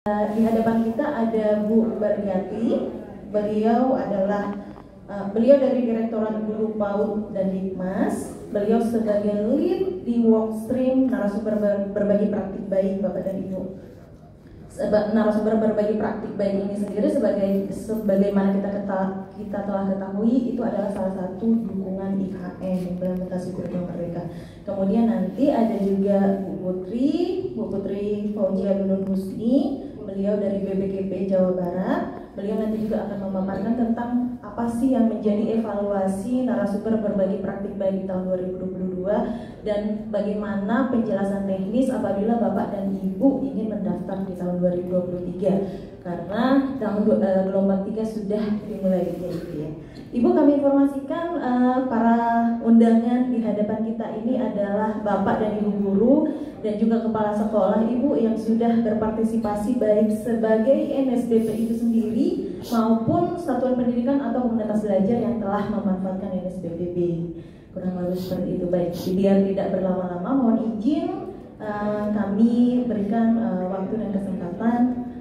Di hadapan kita ada Bu Baryati. Beliau dari Direktorat Guru PAUD dan Dikmas. Beliau sebagai lead di workstream narasumber berbagi praktik baik, Bapak dan Ibu. Narasumber berbagi praktik baik ini sendiri sebagaimana kita telah ketahui, itu adalah salah satu dukungan IKN, implementasi kurikulum merdeka. Kemudian nanti ada juga Bu Putri Fauzia Nunun Husni. Beliau dari BPKP Jawa Barat. Beliau nanti juga akan memaparkan tentang apa sih yang menjadi evaluasi narasumber berbagi praktik baik di tahun 2022 dan bagaimana penjelasan teknis apabila Bapak dan Ibu ingin mendaftar di tahun 2023, karena tahun gelombang 3 sudah dimulai gitu ya. Ibu, kami informasikan para undangan di hadapan kita ini adalah Bapak dan Ibu guru dan juga kepala sekolah, Ibu yang sudah berpartisipasi baik sebagai NSBP itu sendiri maupun satuan pendidikan atau komunitas belajar yang telah memanfaatkan NSBPB. Kurang lebih seperti itu. Baik, biar tidak berlama-lama, mohon izin kami berikan waktu dan kesempatan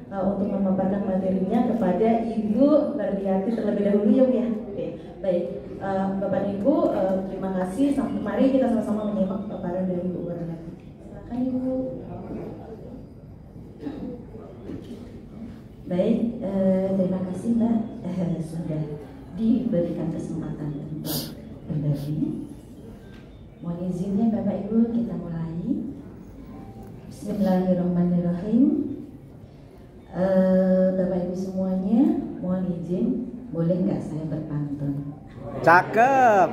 untuk memaparkan materinya kepada Ibu Baryati terlebih dahulu ya Bu ya. Oke, baik, Bapak dan Ibu, terima kasih. Mari kita sama-sama menyimak paparan dari Ibu Baryati. Silakan Ibu. Baik, terima kasih Mbak sudah diberikan kesempatan untuk berbagi. Mohon izinnya Bapak Ibu, kita mulai. Bismillahirrahmanirrahim. Bapak Ibu semuanya, mohon izin, boleh nggak saya berpantun? Cakep.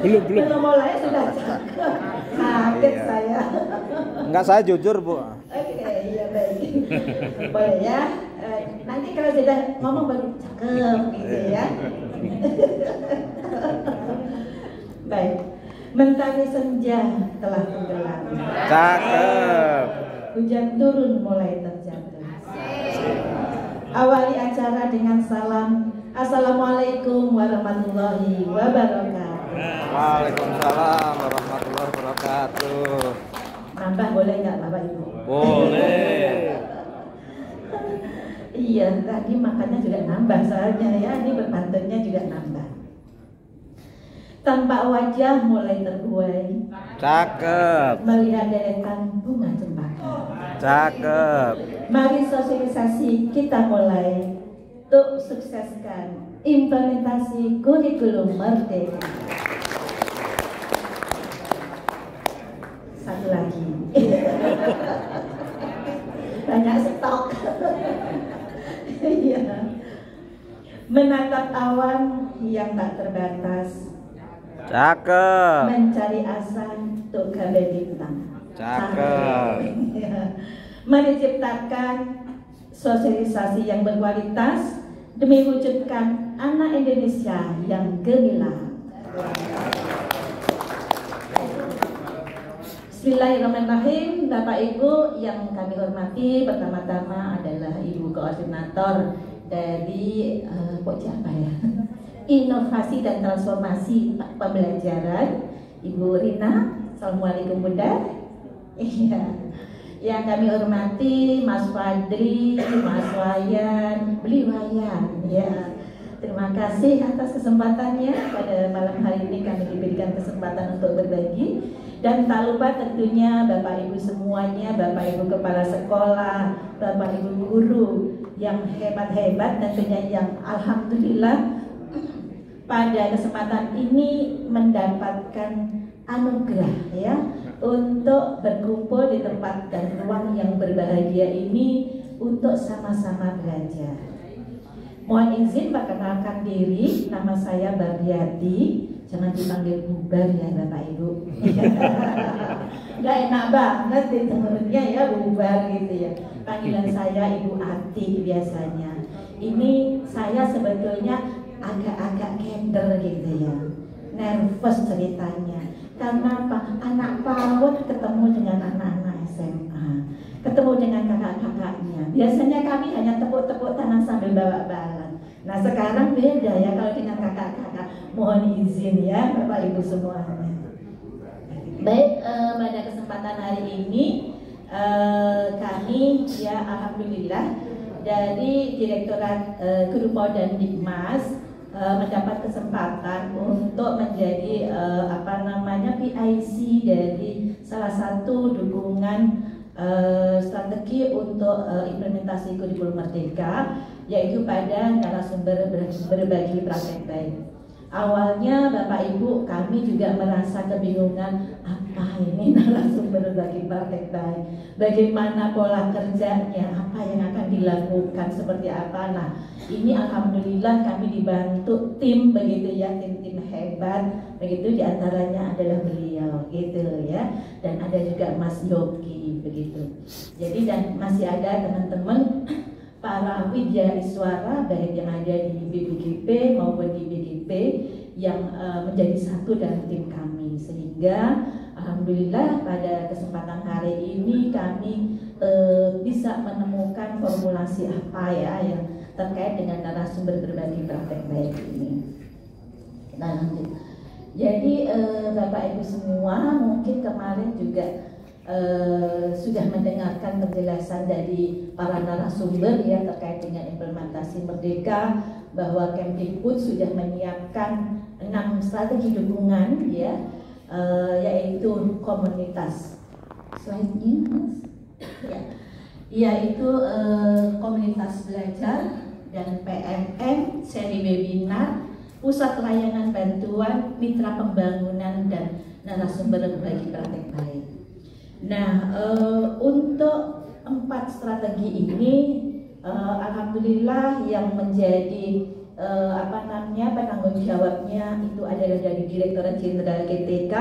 Belum mulai sudah cakep. Kaget saya. Enggak, saya jujur Bu. Oke, iya baik. Boleh ya. Nanti kalau sudah ngomong baru cakep gitu ya. Baik. Mentari senja telah tenggelam. Cakep. Hujan turun mulai terjatuh. Awali acara dengan salam. Assalamualaikum warahmatullahi wabarakatuh. Waalaikumsalam warahmatullahi wabarakatuh. Nambah boleh nggak Bapak Ibu? Boleh. Iya, tadi makannya juga nambah soalnya ya, ini berpantunnya juga nambah. Tampak wajah mulai terbuai. Cakep. Melihat deretan bunga cempaka. Cakep. Mari sosialisasi kita mulai untuk sukseskan implementasi kurikulum merdeka. Satu lagi. Banyak stok. Iya. Menatap awan yang tak terbatas. Cakep. Mencari asa untuk gapai bintang. Cakep. Mari ciptakan sosialisasi yang berkualitas demi wujudkan anak Indonesia yang gemilang. Bismillahirrahmanirrahim. Bapak Ibu yang kami hormati, pertama-tama adalah Ibu Koordinator dari apa ya? Inovasi dan Transformasi Pembelajaran, Ibu Rina. Assalamualaikum Bunda. Iya. Yang kami hormati Mas Fadri, Mas Wayan, beliau Wayan. Ya. Terima kasih atas kesempatannya. Pada malam hari ini kami diberikan kesempatan untuk berbagi. Dan tak lupa tentunya Bapak Ibu semuanya, Bapak Ibu kepala sekolah, Bapak Ibu guru yang hebat-hebat, tentunya yang alhamdulillah pada kesempatan ini mendapatkan anugerah ya untuk berkumpul di tempat dan ruang yang berbahagia ini untuk sama-sama belajar. Mohon izin perkenalkan diri, nama saya Baryati. Jangan dipanggil bubar ya Bapak Ibu. Nggak enak banget ditengurnya ya bubar gitu ya. Panggilan saya Ibu Ati biasanya. Ini saya sebetulnya agak-agak kender gitu ya, nervous ceritanya. Karena apa? Anak PAUD ketemu dengan anak-anak SMA, ketemu dengan kakak-kakaknya. Biasanya kami hanya tepuk-tepuk tangan sambil bawa balon. Nah sekarang beda ya kalau dengan kakak-kakak. Mohon izin ya Bapak Ibu semuanya. Baik, pada kesempatan hari ini kami ya alhamdulillah dari Direktorat Guru PAUD dan Dikmas mendapat kesempatan untuk menjadi PIC dari salah satu dukungan strategi untuk implementasi kurikulum merdeka, yaitu pada narasumber berbagi praktek baik. Awalnya Bapak Ibu kami juga merasa kebingungan, apa ini narasumber berbagi praktek baik, bagaimana pola kerjanya, apa yang akan dilakukan, seperti apa. Nah ini alhamdulillah kami dibantu tim begitu ya, tim hebat begitu, diantaranya adalah beliau gitu ya, dan ada juga Mas Yogi begitu. Jadi dan masih ada teman-teman para widyaswara baik yang ada di BPGP maupun di BGP yang menjadi satu dalam tim kami, sehingga alhamdulillah pada kesempatan hari ini kami bisa menemukan formulasi apa ya yang terkait dengan narasumber berbagi praktek baik ini. Nah lanjut. Jadi Bapak Ibu semua mungkin kemarin juga sudah mendengarkan penjelasan dari para narasumber ya terkait dengan implementasi Merdeka, bahwa Kemdikbud sudah menyiapkan 6 strategi dukungan ya, yaitu komunitas slide-nya Mas ya, yaitu komunitas belajar dan PMM, seri webinar, pusat layanan bantuan, mitra pembangunan, dan narasumber berbagi praktek baik. Nah, untuk 4 strategi ini, alhamdulillah yang menjadi penanggung jawabnya itu adalah dari Direktorat Jenderal GTK,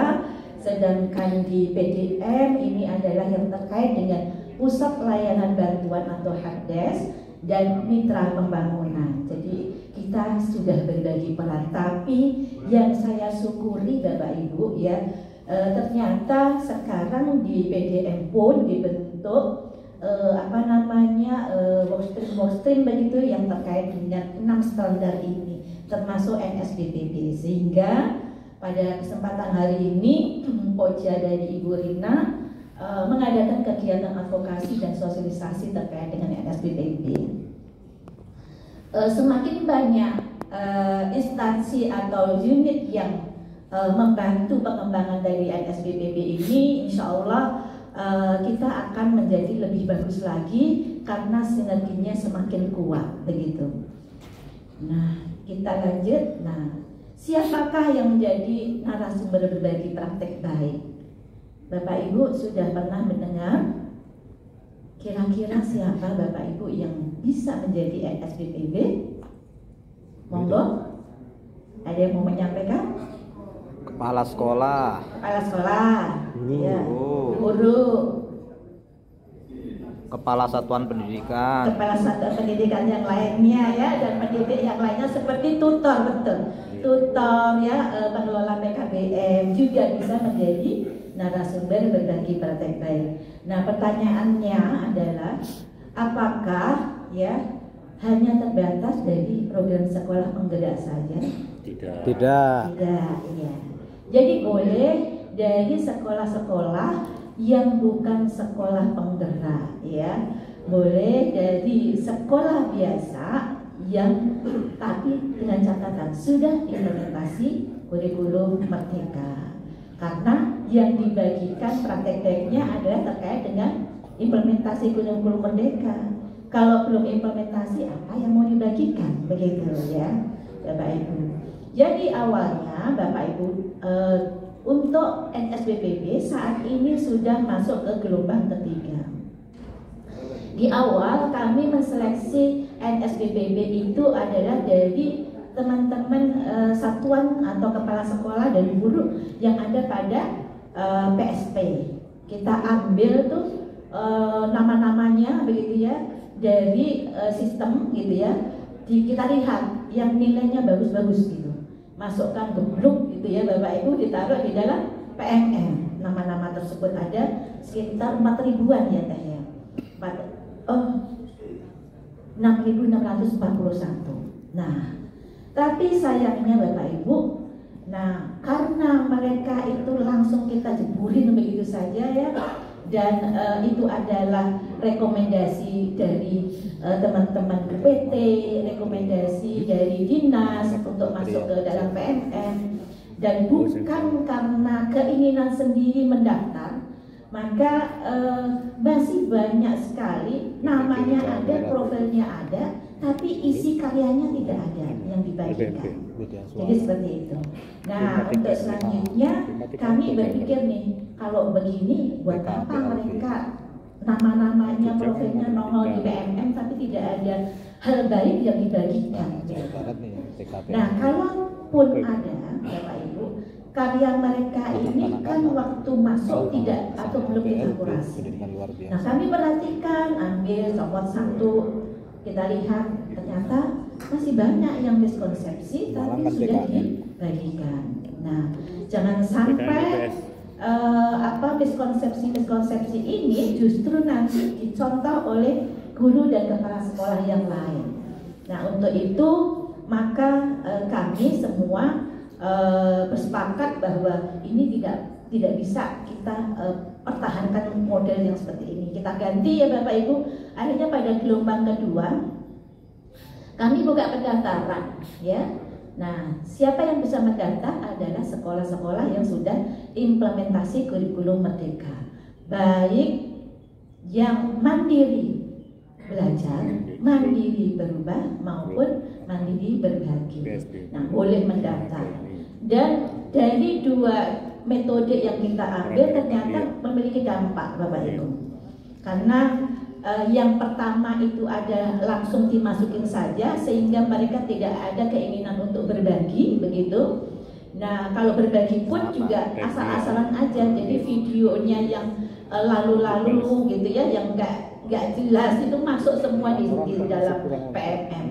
sedangkan di PDM ini adalah yang terkait dengan pusat layanan bantuan atau HADES dan mitra pembangunan. Jadi kita sudah berbagi peran, tapi yang saya syukuri Bapak Ibu ya, ternyata sekarang di PDM pun dibentuk workstream begitu yang terkait dengan 6 standar ini, termasuk NSBPB, sehingga pada kesempatan hari ini Pokja dari Ibu Rina mengadakan kegiatan advokasi dan sosialisasi terkait dengan NSBPB. Semakin banyak instansi atau unit yang membantu pengembangan dari NSBPB ini, insya Allah kita akan menjadi lebih bagus lagi karena sinerginya semakin kuat begitu. Nah kita lanjut. Nah siapakah yang menjadi narasumber berbagi praktek baik? Bapak Ibu sudah pernah mendengar? Kira-kira siapa Bapak Ibu yang bisa menjadi NSBPB? Monggo, ada yang mau menyampaikan? Kepala sekolah. Kepala sekolah, ya. Guru, Kepala satuan pendidikan. kepala satuan pendidikan yang lainnya ya, dan pendidik yang lainnya seperti tutor, betul. Tutor ya, pengelola PKBM juga bisa menjadi narasumber berbagi praktek baik. Nah pertanyaannya adalah, apakah ya hanya terbatas dari program sekolah penggerak saja? Tidak. Tidak, ya. Jadi boleh dari sekolah-sekolah yang bukan sekolah penggerak ya, boleh dari sekolah biasa yang tapi dengan catatan sudah implementasi kurikulum merdeka, karena yang dibagikan praktek baiknya adalah terkait dengan implementasi kurikulum merdeka. Kalau belum implementasi, apa yang mau dibagikan begitu ya Bapak Ibu. Jadi awalnya Bapak Ibu untuk NSBPB saat ini sudah masuk ke gelombang ketiga. Di awal kami menseleksi NSBPB itu adalah dari teman-teman satuan atau kepala sekolah dan guru yang ada pada PSP. Kita ambil tuh nama-namanya begitu ya dari sistem gitu ya. Kita lihat yang nilainya bagus-bagus gitu, masukkan ke grup gitu ya Bapak Ibu, ditaruh di dalam PMM. Nama-nama tersebut ada sekitar 4.000-an ya Teh ya. 6.641. Nah, tapi sayangnya Bapak Ibu, nah karena mereka itu langsung kita jeburin begitu saja ya, dan itu adalah rekomendasi dari teman-teman PT, rekomendasi dari dinas untuk masuk ke dalam PNM, dan bukan karena keinginan sendiri mendaftar, maka masih banyak sekali namanya ada, profilnya ada, tapi isi karyanya tidak ada yang dibagikan. Jadi seperti itu. Nah, untuk selanjutnya kami berpikir nih, kalau begini buat apa mereka nama-namanya, profilnya nongol di PNM tapi tidak ada hal baik yang dibagikan. Nah, kalaupun ada Bapak Ibu, karya mereka ini kan waktu masuk tidak atau belum diakurasi. Nah, kami perhatikan, ambil somot satu, kita lihat ternyata masih banyak yang miskonsepsi tapi sudah dibagikan. Nah, jangan sampai miskonsepsi ini justru nanti dicontoh oleh guru dan kepala sekolah yang lain. Nah, untuk itu maka kami semua bersepakat bahwa ini tidak bisa kita pertahankan model yang seperti ini. Kita ganti ya Bapak Ibu. Akhirnya pada gelombang kedua kami buka pendaftaran, ya. Nah, siapa yang bisa mendaftar adalah sekolah-sekolah yang sudah implementasi kurikulum merdeka, baik yang mandiri belajar, mandiri berubah maupun mandiri berbagi. Nah, boleh mendaftar. Dan dari dua metode yang kita ambil ternyata memiliki dampak Bapak Ibu. Karena yang pertama itu ada langsung dimasukin saja sehingga mereka tidak ada keinginan untuk berbagi, begitu. Nah, kalau berbagi pun juga asal-asalan aja, jadi videonya yang lalu-lalu gitu ya, yang nggak jelas itu masuk semua di dalam PNM.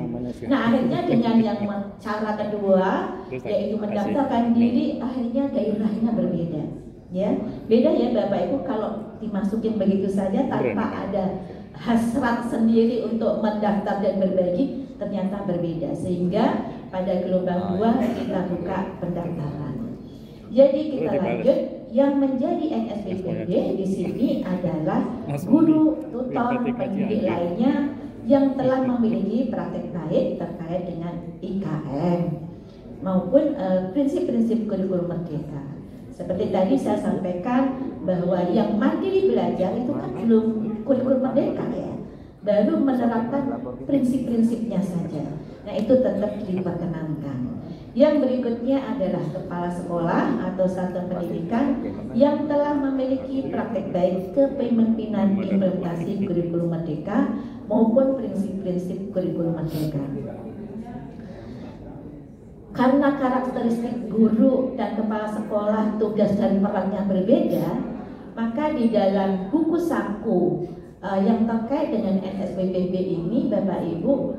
Nah, akhirnya dengan yang cara kedua yaitu mendaftarkan diri, akhirnya gairahnya berbeda, ya. Beda ya Bapak Ibu kalau dimasukin begitu saja tanpa ada hasrat sendiri untuk mendaftar dan berbagi, ternyata berbeda, sehingga pada gelombang 2 kita buka pendaftaran. Jadi kita lanjut, yang menjadi NSBPB di sini adalah guru, tutor, pendidik lainnya yang telah memiliki praktek baik terkait dengan IKM maupun prinsip-prinsip kurikulum merdeka. Seperti tadi saya sampaikan bahwa yang mandiri belajar itu kan belum kurikulum merdeka ya, baru menerapkan prinsip-prinsipnya saja. Nah, itu tetap diperkenankan. Yang berikutnya adalah kepala sekolah atau satuan pendidikan yang telah memiliki praktek baik kepemimpinan implementasi kurikulum merdeka maupun prinsip-prinsip kurikulum merdeka. Karena karakteristik guru dan kepala sekolah tugas dan perannya berbeda, maka di dalam buku saku yang terkait dengan NSBPB ini, Bapak Ibu,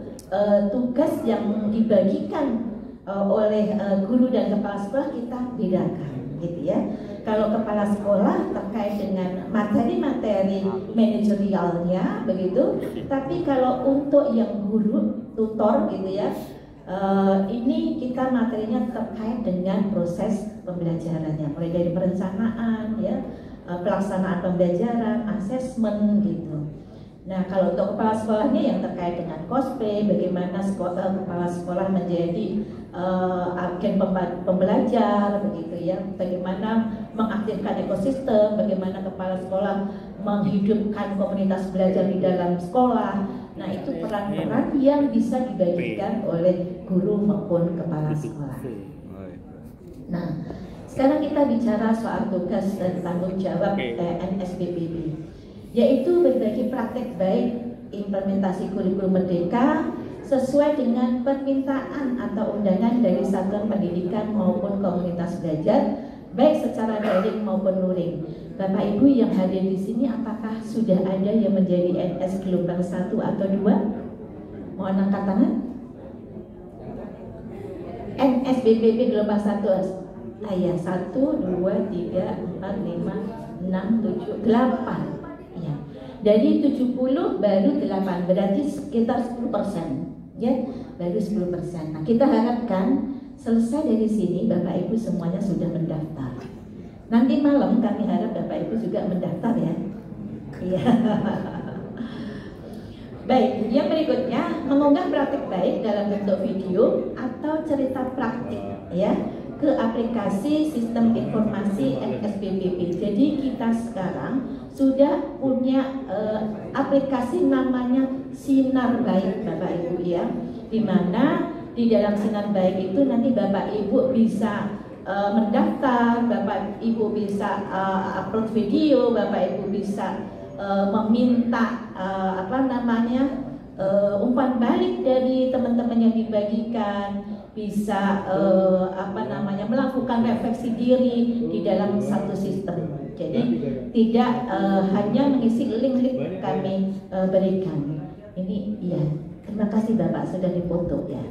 tugas yang dibagikan oleh guru dan kepala sekolah kita bedakan, gitu ya. Kalau kepala sekolah terkait dengan materi-materi manajerialnya, begitu. Tapi kalau untuk yang guru, tutor, gitu ya. Ini kita materinya terkait dengan proses pembelajarannya, mulai dari perencanaan, ya, pelaksanaan pembelajaran, asesmen, gitu. Nah, kalau untuk kepala sekolahnya yang terkait dengan cosplay, bagaimana kepala sekolah menjadi agen pembelajar, begitu ya, bagaimana mengaktifkan ekosistem, bagaimana kepala sekolah menghidupkan komunitas belajar di dalam sekolah. Nah, itu peran-peran yang bisa dibagikan oleh guru maupun kepala sekolah. Nah, sekarang kita bicara soal tugas dan tanggung jawab NSBPB, yaitu berbagi praktek baik implementasi kurikulum merdeka sesuai dengan permintaan atau undangan dari satuan pendidikan maupun komunitas belajar, baik secara daring maupun luring. Bapak Ibu yang hadir di sini, apakah sudah ada yang menjadi NS gelombang 1 atau 2? Mohon angkat tangan. NSBPB gelombang 1. Ya, 1, 2, 3, 4, 5, 6, 7, 8. Ya. Dari 70 baru 8, berarti sekitar 10%. Ya, baru 10%. Nah, kita harapkan selesai dari sini Bapak Ibu semuanya sudah mendaftar. Nanti malam kami harap Bapak Ibu juga mendaftar ya. Ya. Baik, yang berikutnya mengunggah praktik baik dalam bentuk video atau cerita praktik ya ke aplikasi sistem informasi NSBPP. Jadi kita sekarang sudah punya aplikasi namanya Sinar Baik Bapak Ibu ya, di mana di dalam Sinar Baik itu nanti Bapak Ibu bisa mendaftar, Bapak Ibu bisa upload video, Bapak Ibu bisa meminta umpan balik dari teman-teman yang dibagikan, bisa melakukan refleksi diri di dalam satu sistem. Jadi tidak hanya mengisi link-link kami berikan. Ini iya, terima kasih Bapak sudah dipoto ya.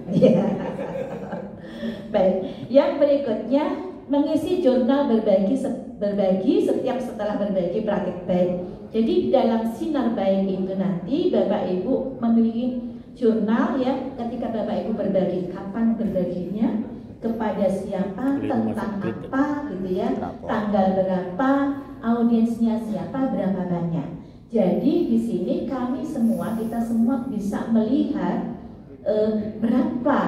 Baik, yang berikutnya mengisi jurnal berbagi setiap setelah berbagi praktik baik. Jadi dalam Sinar Baik itu nanti Bapak Ibu memiliki jurnal ya, ketika Bapak Ibu berbagi, kapan berbaginya, kepada siapa, tentang apa gitu ya, tanggal berapa, audiensnya siapa, berapa banyak. Jadi di sini kita semua bisa melihat berapa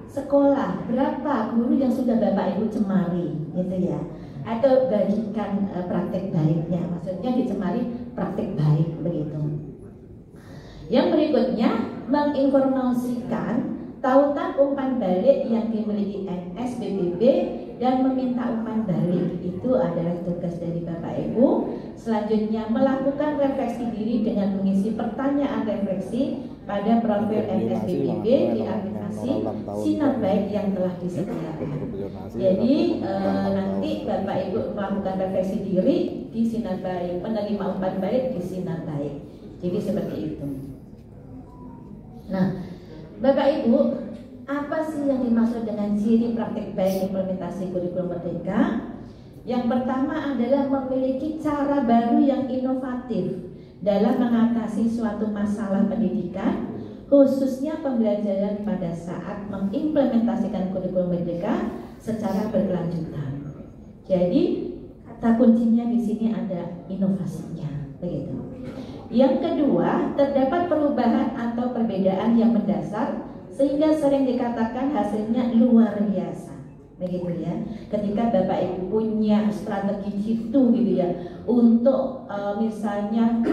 sekolah, berapa guru yang sudah Bapak Ibu cemari gitu ya, atau bagikan praktek baiknya, maksudnya dicemari praktek baik begitu. Yang berikutnya menginformasikan tautan umpan balik yang dimiliki NSBPP dan meminta umpan balik, itu adalah tugas dari Bapak Ibu. Selanjutnya melakukan refleksi diri dengan mengisi pertanyaan refleksi pada profil NSBPP di aplikasi Sinar Baik yang telah disediakan. Jadi nanti Bapak Ibu melakukan refleksi diri di Sinar Baik, menerima umpan balik di Sinar Baik. Jadi seperti itu. Nah, Bapak Ibu, apa sih yang dimaksud dengan ciri praktik baik implementasi kurikulum merdeka? Yang pertama adalah memiliki cara baru yang inovatif dalam mengatasi suatu masalah pendidikan, khususnya pembelajaran pada saat mengimplementasikan kurikulum merdeka secara berkelanjutan. Jadi kata kuncinya di sini ada inovasinya, begitu. Yang kedua, terdapat perubahan atau perbedaan yang mendasar sehingga sering dikatakan hasilnya luar biasa, begitu ya. Ketika Bapak Ibu punya strategi jitu gitu ya, untuk misalnya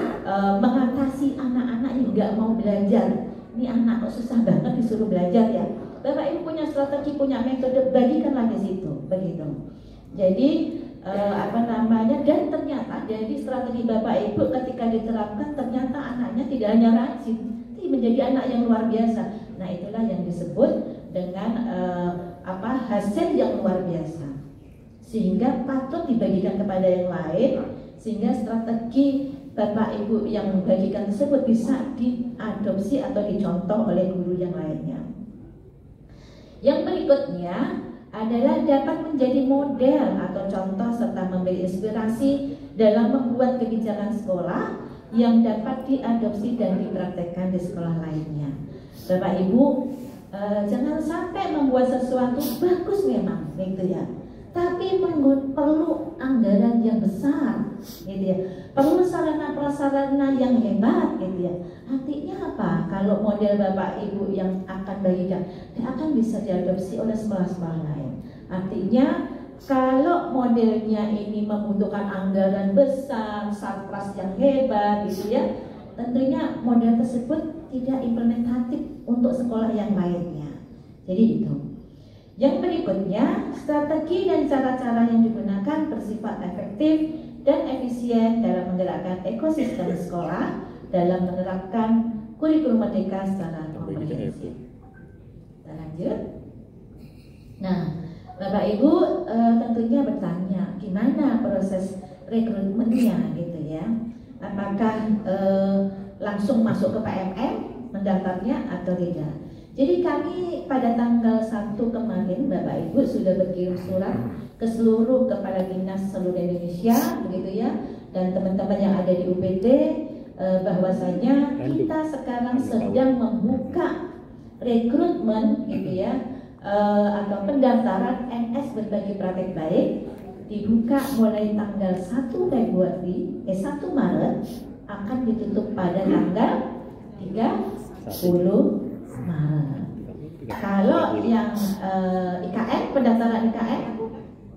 mengatasi anak-anak yang nggak mau belajar, ini anak kok susah banget disuruh belajar ya, Bapak Ibu punya strategi, punya metode, bagikanlah di situ, begitu. Jadi dan ternyata dari strategi Bapak Ibu ketika diterapkan, ternyata anaknya tidak hanya rajin, tapi menjadi anak yang luar biasa. Nah, itulah yang disebut dengan hasil yang luar biasa, sehingga patut dibagikan kepada yang lain, sehingga strategi Bapak Ibu yang membagikan tersebut bisa diadopsi atau dicontoh oleh guru yang lainnya. Yang berikutnya adalah dapat menjadi model atau contoh serta memberi inspirasi dalam membuat kebijakan sekolah yang dapat diadopsi dan dipraktekkan di sekolah lainnya. Bapak Ibu, jangan sampai membuat sesuatu bagus memang, gitu ya, tapi perlu anggaran yang besar, gitu ya, perlu sarana prasarana yang hebat, gitu ya. Artinya apa? Kalau model Bapak Ibu yang akan bagikan, dia akan bisa diadopsi oleh sekolah-sekolah lain. Artinya kalau modelnya ini membutuhkan anggaran besar, satgas yang hebat, gitu ya, tentunya model tersebut tidak implementatif untuk sekolah yang lainnya. Jadi itu. Yang berikutnya, strategi dan cara-cara yang digunakan bersifat efektif dan efisien dalam menggerakkan ekosistem sekolah dalam menerapkan kurikulum merdeka secara komprehensif. Kita lanjut. Nah, Bapak Ibu tentunya bertanya, gimana proses rekrutmennya gitu ya? Apakah langsung masuk ke PMM mendaftarnya atau tidak? Jadi kami pada tanggal 1 kemarin Bapak Ibu sudah berkirim surat ke seluruh kepala dinas seluruh Indonesia, begitu ya, dan teman-teman yang ada di UPT, bahwasanya kita sekarang sedang membuka rekrutmen, gitu ya, atau pendaftaran NS Berbagi Praktek Baik, dibuka mulai tanggal 1 Maret akan ditutup pada tanggal 30 Maret. Kalau yang IKN, pendaftaran IKN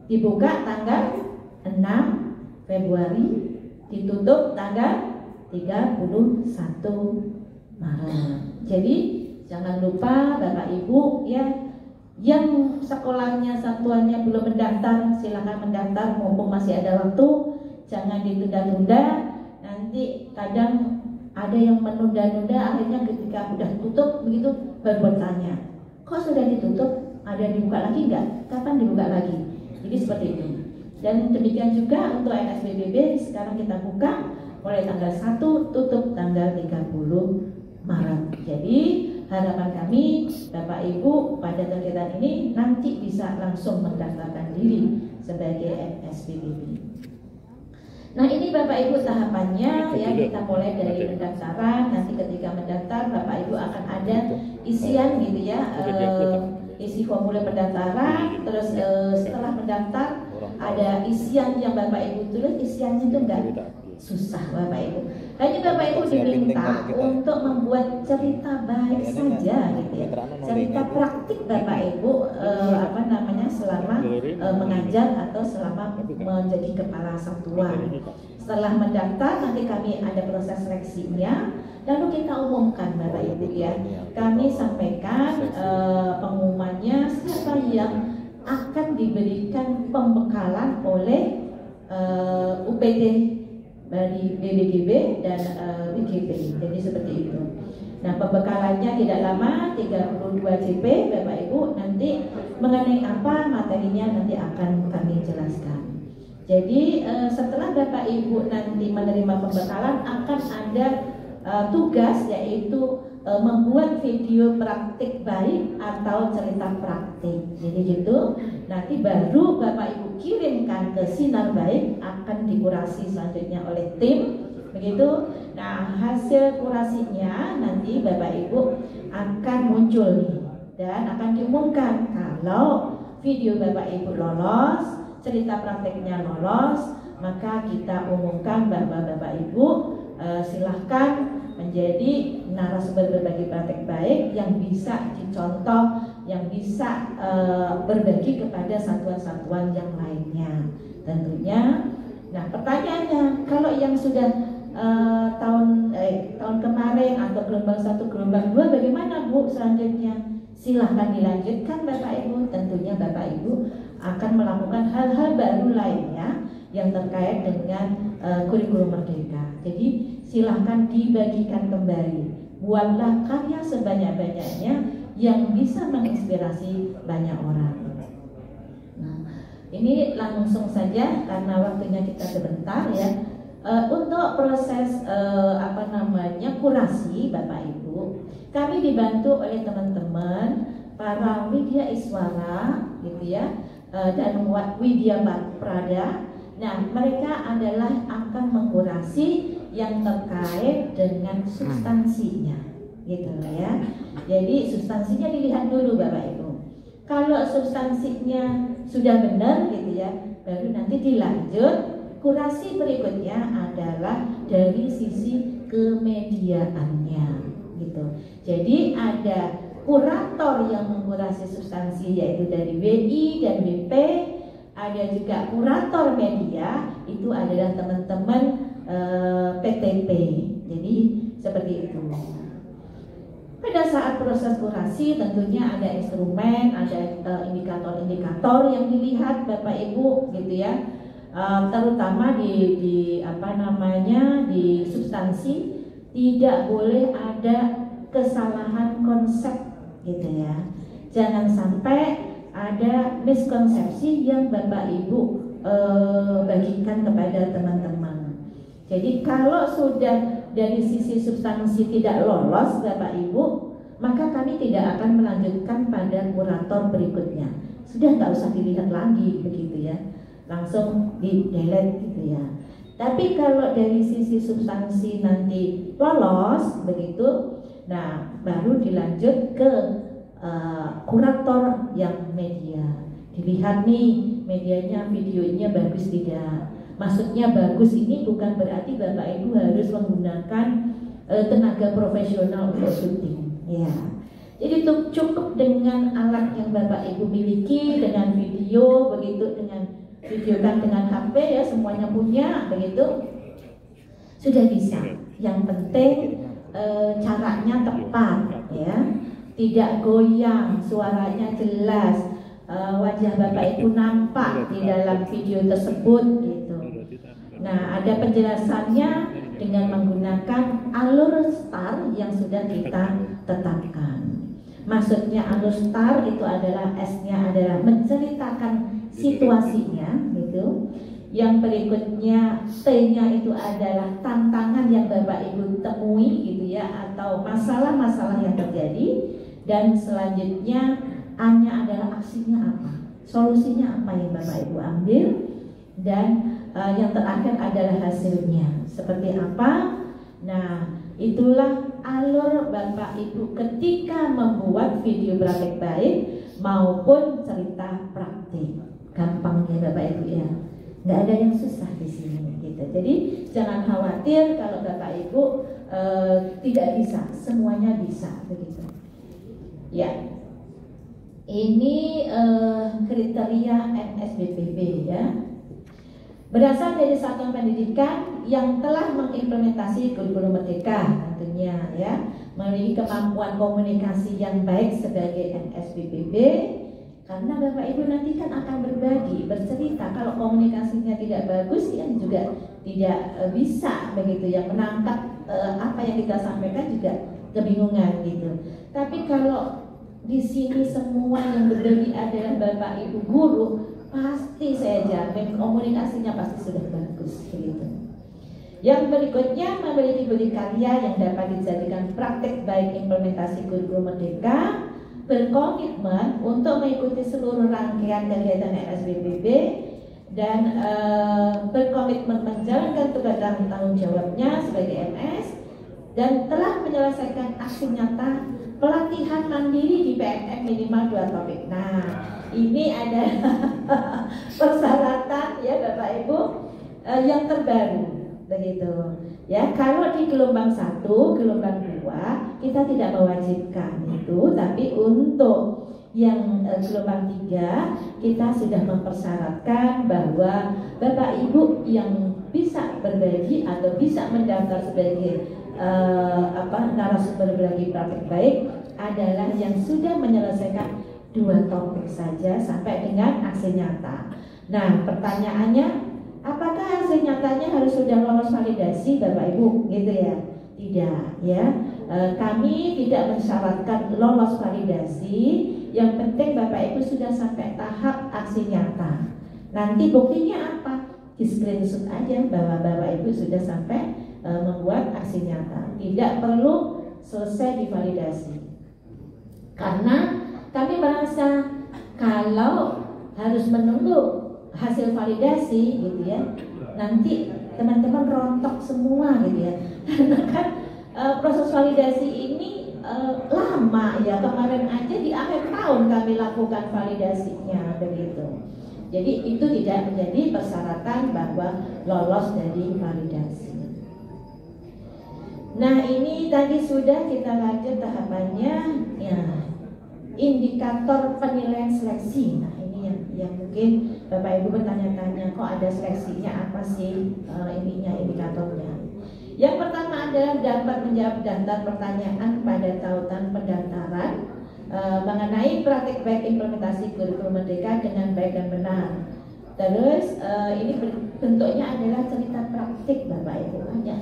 dibuka tanggal 6 Februari, ditutup tanggal 31 Maret. Jadi jangan lupa Bapak Ibu ya, yang sekolahnya satuannya belum mendaftar, silakan mendaftar mumpung masih ada waktu. Jangan ditunda-tunda. Nanti kadang ada yang menunda-nunda, akhirnya ketika udah tutup begitu baru bertanya, kok sudah ditutup? Ada dibuka lagi nggak? Kapan dibuka lagi? Jadi seperti itu. Dan demikian juga untuk NSBBB sekarang kita buka mulai tanggal 1, tutup tanggal 30 Maret. Jadi harapan kami Bapak Ibu pada kegiatan ini nanti bisa langsung mendaftarkan diri sebagai NSBBB. Nah ini Bapak Ibu tahapannya ya, kita mulai dari pendaftaran. Nanti ketika mendaftar Bapak Ibu akan ada isian gitu ya, isi formulir pendaftaran. Terus setelah mendaftar ada isian yang Bapak Ibu tulis. Isiannya itu enggak susah Bapak Ibu. Hanya Bapak Ibu diminta untuk membuat cerita baik saja gitu ya. Cerita praktik Bapak Ibu selama mengajar atau selama menjadi kepala satuan. Setelah mendaftar nanti kami ada proses seleksinya, lalu kita umumkan Bapak Ibu ya. Kami sampaikan pengumumannya siapa yang akan diberikan pembekalan oleh UPT dari BBGB dan BGP. Jadi seperti itu. Nah pembekalannya tidak lama, 32 JP Bapak Ibu. Nanti mengenai apa materinya nanti akan kami jelaskan. Jadi setelah Bapak Ibu nanti menerima pembekalan akan ada tugas yaitu membuat video praktik baik atau cerita praktik. Jadi gitu. Nanti baru Bapak Ibu kirimkan ke Sinar Baik, akan dikurasi selanjutnya oleh tim. Begitu. Nah, hasil kurasinya nanti Bapak Ibu akan muncul nih dan akan diumumkan kalau video Bapak Ibu lolos, cerita prakteknya lolos, maka kita umumkan bahwa Bapak Ibu silahkan menjadi narasumber berbagi praktek baik yang bisa dicontoh, yang bisa berbagi kepada satuan-satuan yang lainnya tentunya. Nah pertanyaannya, kalau yang sudah tahun kemarin atau gelombang 1, gelombang 2 bagaimana Bu selanjutnya? Silahkan dilanjutkan Bapak Ibu. Tentunya Bapak Ibu akan melakukan hal-hal baru lainnya yang terkait dengan kurikulum merdeka. Jadi silahkan dibagikan kembali. Buatlah karya sebanyak-banyaknya yang bisa menginspirasi banyak orang. Nah, ini langsung saja karena waktunya kita sebentar ya. Untuk proses kurasi Bapak Ibu, kami dibantu oleh teman-teman para Widya Iswara gitu ya, dan Widya Prada. Nah, mereka adalah akan mengkurasi yang terkait dengan substansinya, gitu ya. Jadi substansinya dilihat dulu Bapak Ibu. Kalau substansinya sudah benar gitu ya, baru nanti dilanjut. Kurasi berikutnya adalah dari sisi kemediaannya, gitu. Jadi ada kurator yang mengkurasi substansi yaitu dari WI dan WP. Ada juga kurator media, itu adalah teman-teman PTP. Jadi seperti itu. Pada saat proses kurasi tentunya ada instrumen, ada indikator-indikator yang dilihat Bapak Ibu gitu ya. Terutama di substansi tidak boleh ada kesalahan konsep gitu ya. Jangan sampai ada miskonsepsi yang Bapak Ibu bagikan kepada teman-teman. Jadi kalau sudah dari sisi substansi tidak lolos Bapak Ibu, maka kami tidak akan melanjutkan pada kurator berikutnya. Sudah nggak usah dilihat lagi begitu ya, langsung di delete gitu ya. Tapi kalau dari sisi substansi nanti lolos begitu, nah baru dilanjut ke kurator yang media. Dilihat nih medianya, videonya bagus tidak, Maksudnya bagus ini bukan berarti Bapak Ibu harus menggunakan tenaga profesional untuk syuting, ya. Jadi cukup dengan alat yang Bapak Ibu miliki, dengan video begitu, dengan videokan dengan HP ya, semuanya punya begitu, sudah bisa. Yang penting caranya tepat ya, tidak goyang, suaranya jelas, wajah Bapak Ibu nampak di dalam video tersebut gitu. Nah, ada penjelasannya dengan menggunakan alur STAR yang sudah kita tetapkan. Maksudnya alur STAR itu adalah S-nya adalah menceritakan situasinya gitu. Yang berikutnya T-nya itu adalah tantangan yang Bapak Ibu temui gitu ya, atau masalah-masalah yang terjadi. Dan selanjutnya A-nya adalah aksinya apa, solusinya apa yang Bapak Ibu ambil. Dan yang terakhir adalah hasilnya seperti apa. Nah, itulah alur Bapak Ibu ketika membuat video praktek baik maupun cerita praktik. Gampang ya Bapak Ibu ya, nggak ada yang susah di sini gitu. Jadi jangan khawatir kalau Bapak Ibu tidak bisa, semuanya bisa begitu. Ya, ini kriteria NSBPB ya. Berasal dari satuan pendidikan yang telah mengimplementasi kurikulum merdeka tentunya ya, memiliki kemampuan komunikasi yang baik sebagai NSBPB, karena Bapak Ibu nanti kan akan berbagi, bercerita. Kalau komunikasinya tidak bagus ya juga tidak bisa begitu ya, menangkap apa yang kita sampaikan juga kebingungan gitu. Tapi kalau di sini semua yang berbagi adalah Bapak Ibu guru, pasti saya jamin komunikasinya pasti sudah bagus gitu. Yang berikutnya memiliki budi karya yang dapat dijadikan praktek baik implementasi kurikulum merdeka, berkomitmen untuk mengikuti seluruh rangkaian kegiatan NSBPB dan berkomitmen menjalankan tugas dan tanggung jawabnya sebagai MS, dan telah menyelesaikan aksi nyata pelatihan mandiri di PNM minimal 2 topik. Nah, ini ada persyaratan ya Bapak Ibu yang terbaru begitu ya. Kalau di gelombang 1, gelombang 2 kita tidak mewajibkan itu, tapi untuk yang gelombang 3 kita sudah mempersyaratkan bahwa Bapak Ibu yang bisa berbagi atau bisa mendaftar sebagai narasumber berbagi praktik baik adalah yang sudah menyelesaikan 2 topik saja sampai dengan aksi nyata. Nah, pertanyaannya, apakah hasil nyatanya harus sudah lolos validasi Bapak Ibu gitu ya? Tidak ya, kami tidak mensyaratkan lolos validasi. Yang penting Bapak Ibu sudah sampai tahap aksi nyata. Nanti buktinya apa? Di screenshot aja bahwa Bapak Ibu sudah sampai membuat aksi nyata. Tidak perlu selesai divalidasi. Karena kami merasa kalau harus menunggu hasil validasi gitu ya, nanti teman-teman rontok semua gitu ya. Karena kan proses validasi ini lama ya. Kemarin aja di akhir tahun kami lakukan validasinya begitu. Jadi itu tidak menjadi persyaratan bahwa lolos dari validasi. Nah, ini tadi sudah kita lanjut tahapannya ya, indikator penilaian seleksi. Nah, ini yang mungkin Bapak Ibu bertanya-tanya, kok ada seleksinya, apa sih ininya, indikatornya. Yang pertama adalah dapat menjawab daftar pertanyaan pada tautan pendaftaran mengenai praktik baik implementasi kurikulum merdeka dengan baik dan benar. Terus ini bentuknya adalah cerita praktik Bapak Ibu, hanya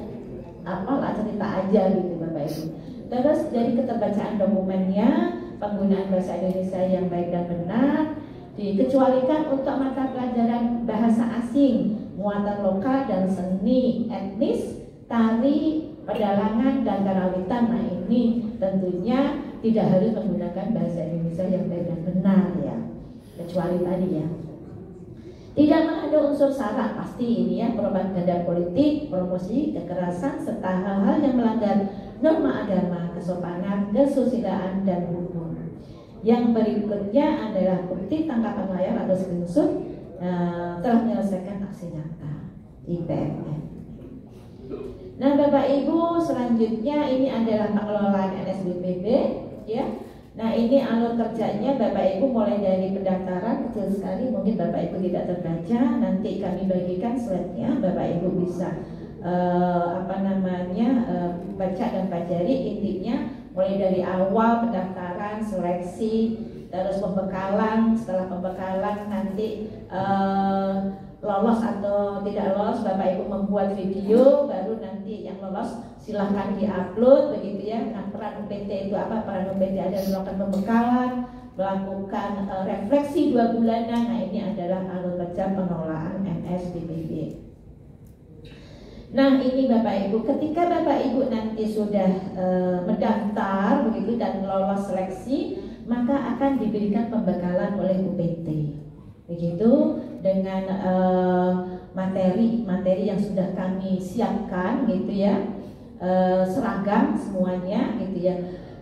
apalah cerita aja gitu Bapak Ibu. Terus dari keterbacaan dokumennya, penggunaan bahasa Indonesia yang baik dan benar, dikecualikan untuk mata pelajaran bahasa asing, muatan lokal dan seni etnis, tari, pedalangan dan karawitan. Nah, ini tentunya tidak harus menggunakan bahasa Indonesia yang baik dan benar ya, kecuali tadi ya. Tidak mengandung unsur sara, pasti ini ya, propaganda politik, promosi kekerasan, serta hal-hal yang melanggar norma agama, kesopanan, kesusilaan, dan hukum. Yang berikutnya adalah bukti tangkapan layar atau screenshot telah menyelesaikan aksi nyata. IPMN. Nah, Bapak Ibu, selanjutnya ini adalah pengelolaan NSBPB, ya. Nah, ini alur kerjanya Bapak Ibu mulai dari pendaftaran, kecil sekali, mungkin Bapak Ibu tidak terbaca. Nanti kami bagikan slide-nya, Bapak Ibu bisa baca dan pelajari. Intinya mulai dari awal pendaftaran, seleksi, terus pembekalan. Setelah pembekalan nanti lolos atau tidak lolos, Bapak Ibu membuat video, baru nanti yang lolos silahkan diupload, begitu ya. Nah, peran UPT itu apa? Peran UPT adalah melakukan pembekalan, melakukan refleksi 2 bulanan. Nah, ini adalah alur kerja pengelolaan NSBPB. Nah, ini Bapak Ibu, ketika Bapak Ibu nanti sudah mendaftar begitu dan lolos seleksi, maka akan diberikan pembekalan oleh UPT. Begitu, dengan materi yang sudah kami siapkan gitu ya, seragam semuanya gitu ya.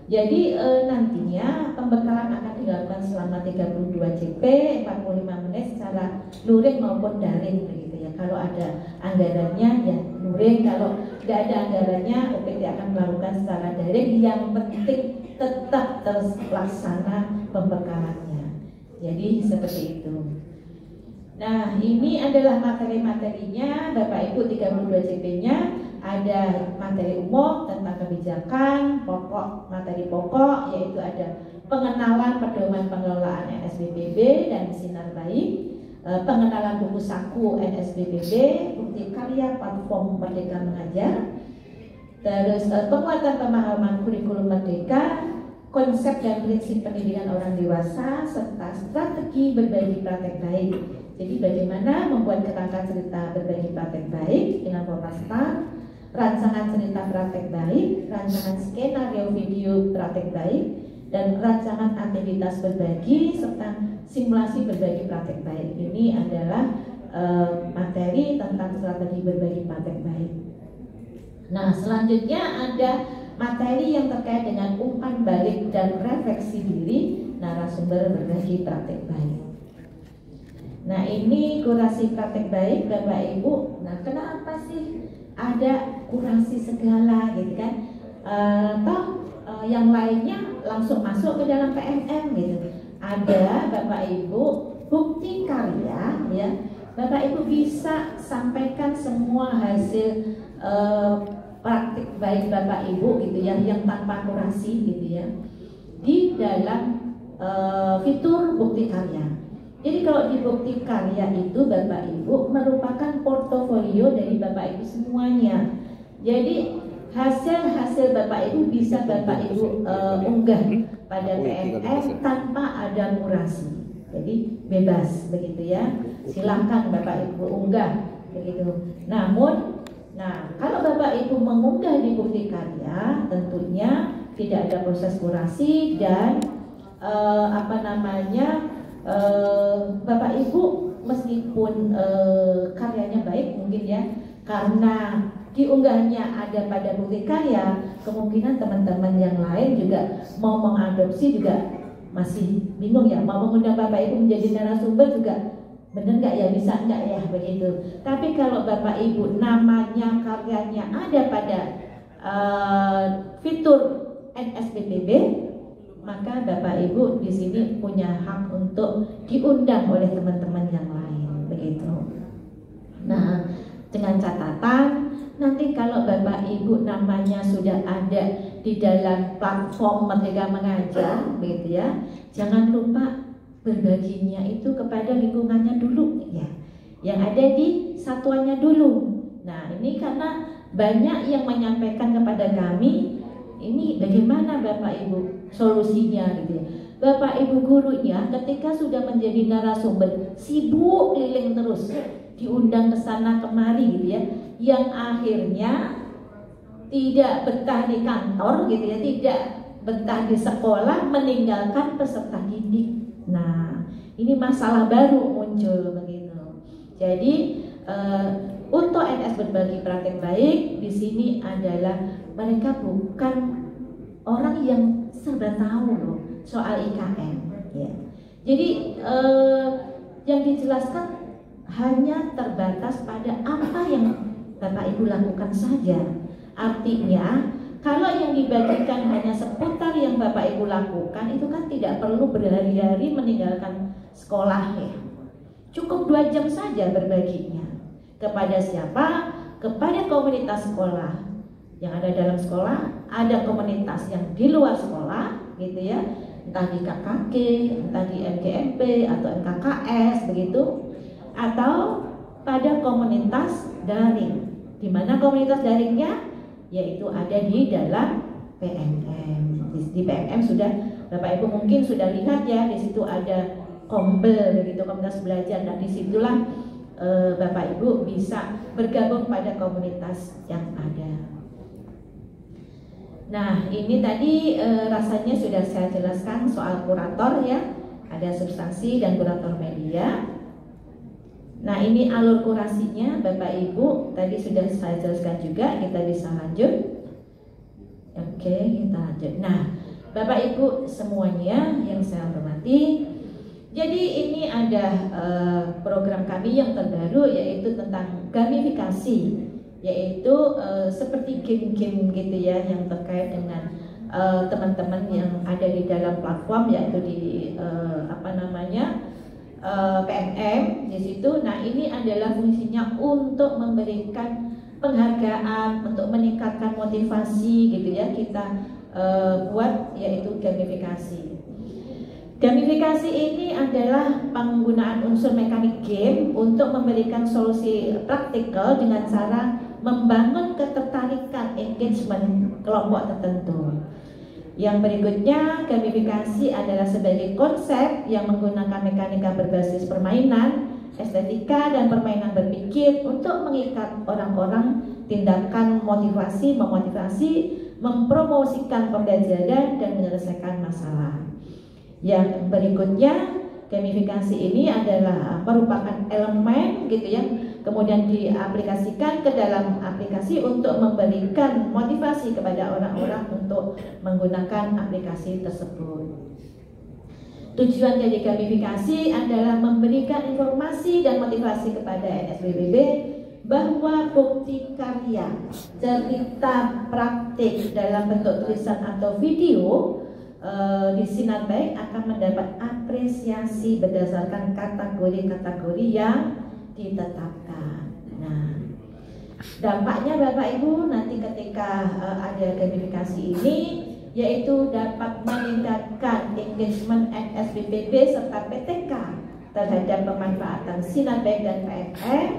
Jadi nantinya pembekalan akan dilakukan selama 32 JP, 45 menit secara luring maupun daring begitu ya. Kalau ada anggarannya ya luring, kalau tidak ada anggarannya UPT akan melakukan secara daring. Yang penting tetap terlaksana pembekalannya. Jadi seperti itu. Nah, ini adalah materi-materinya Bapak Ibu, 32 JP-nya. Ada materi umum tentang kebijakan, materi pokok yaitu ada pengenalan pedoman pengelolaan NSBPB dan sinar baik, pengenalan buku saku NSBPB, bukti karya platform Merdeka Mengajar, terus penguatan pemahaman kurikulum Merdeka, konsep dan prinsip pendidikan orang dewasa, serta strategi berbagi praktek baik. Jadi bagaimana membuat kerangka cerita berbagi praktek baik dengan format STAR, rancangan cerita praktek baik, rancangan skenario video praktek baik, dan rancangan aktivitas berbagi serta simulasi berbagi praktek baik. Ini adalah materi tentang strategi berbagi praktek baik. Nah, selanjutnya ada materi yang terkait dengan umpan balik dan refleksi diri narasumber berbagi praktek baik. Nah, ini kurasi praktek baik Bapak Ibu. Nah, kenapa sih ada kurasi segala gitu kan? Yang lainnya langsung masuk ke dalam PMM gitu. Ada Bapak Ibu bukti karya ya. Bapak Ibu bisa sampaikan semua hasil praktik baik Bapak Ibu gitu ya, yang tanpa kurasi gitu ya, di dalam fitur bukti karya. Jadi kalau di bukti karya itu Bapak Ibu merupakan portofolio dari Bapak Ibu semuanya. Jadi hasil-hasil Bapak Ibu bisa Bapak Ibu unggah pada PMM tanpa ada kurasi. Jadi bebas begitu ya. Silahkan Bapak Ibu unggah begitu. Namun, kalau Bapak Ibu mengunggah di bukti karya, tentunya tidak ada proses kurasi dan Bapak Ibu meskipun karyanya baik mungkin ya, karena diunggahnya ada pada bukti karya, kemungkinan teman-teman yang lain juga mau mengadopsi juga masih bingung ya, mau mengundang Bapak Ibu menjadi narasumber juga benar nggak ya, bisa nggak ya begitu. Tapi kalau Bapak Ibu namanya karyanya ada pada fitur NSBPB, maka Bapak Ibu di sini punya hak untuk diundang oleh teman-teman yang lain begitu. Nah, dengan catatan nanti kalau Bapak Ibu namanya sudah ada di dalam platform Merdeka Mengajar begitu ya, jangan lupa berbaginya itu kepada lingkungannya dulu ya, yang ada di satuannya dulu. Nah, ini karena banyak yang menyampaikan kepada kami, ini bagaimana Bapak Ibu solusinya gitu ya. Bapak Ibu gurunya ketika sudah menjadi narasumber sibuk keliling terus, diundang ke sana kemari gitu ya, yang akhirnya tidak betah di kantor gitu ya, tidak betah di sekolah, meninggalkan peserta didik. Nah, ini masalah baru muncul begitu. Jadi untuk NS berbagi praktek baik di sini adalah mereka bukan orang yang serba tahu loh soal IKN ya. Jadi yang dijelaskan hanya terbatas pada apa yang Bapak Ibu lakukan saja. Artinya kalau yang dibagikan hanya seputar yang Bapak Ibu lakukan, itu kan tidak perlu berhari-hari meninggalkan sekolah ya. Cukup 2 jam saja berbaginya. Kepada siapa? Kepada komunitas sekolah yang ada dalam sekolah, ada komunitas yang di luar sekolah gitu ya, entah di KKG, entah di MGMP atau MKKS begitu, atau pada komunitas daring. Di mana komunitas daringnya? Yaitu ada di dalam PNM. Di PNM sudah Bapak Ibu mungkin sudah lihat ya, di situ ada kombel begitu, komunitas belajar. Nah disitulah Bapak Ibu bisa bergabung pada komunitas yang ada. Nah ini tadi rasanya sudah saya jelaskan soal kurator ya, ada substansi dan kurator media. Nah ini alur kurasinya Bapak Ibu tadi sudah saya jelaskan juga, kita bisa lanjut. Oke, kita lanjut. Nah Bapak Ibu semuanya yang saya hormati, jadi ini ada program kami yang terbaru yaitu tentang gamifikasi, yaitu seperti game-game gitu ya yang terkait dengan teman-teman yang ada di dalam platform, yaitu di PNM di situ. Nah ini adalah fungsinya untuk memberikan penghargaan, untuk meningkatkan motivasi gitu ya, kita buat yaitu gamifikasi. Gamifikasi ini adalah penggunaan unsur mekanik game untuk memberikan solusi praktikal dengan cara membangun ketertarikan engagement kelompok tertentu. Yang berikutnya, gamifikasi adalah sebagai konsep yang menggunakan mekanika berbasis permainan, estetika, dan permainan berpikir untuk mengikat orang-orang, tindakan motivasi, memotivasi, mempromosikan pembelajaran, dan menyelesaikan masalah. Yang berikutnya, gamifikasi ini adalah merupakan elemen gitu ya, kemudian diaplikasikan ke dalam aplikasi untuk memberikan motivasi kepada orang-orang untuk menggunakan aplikasi tersebut. Tujuan dari gamifikasi adalah memberikan informasi dan motivasi kepada NSBBB bahwa bukti karya, cerita praktik dalam bentuk tulisan atau video di Sinar Baik akan mendapat apresiasi berdasarkan kategori-kategori yang ditetapkan. Nah, dampaknya Bapak Ibu nanti ketika ada gamifikasi ini, yaitu dapat meningkatkan engagement NSBBB serta PTK terhadap pemanfaatan Sinar Baik dan PNM.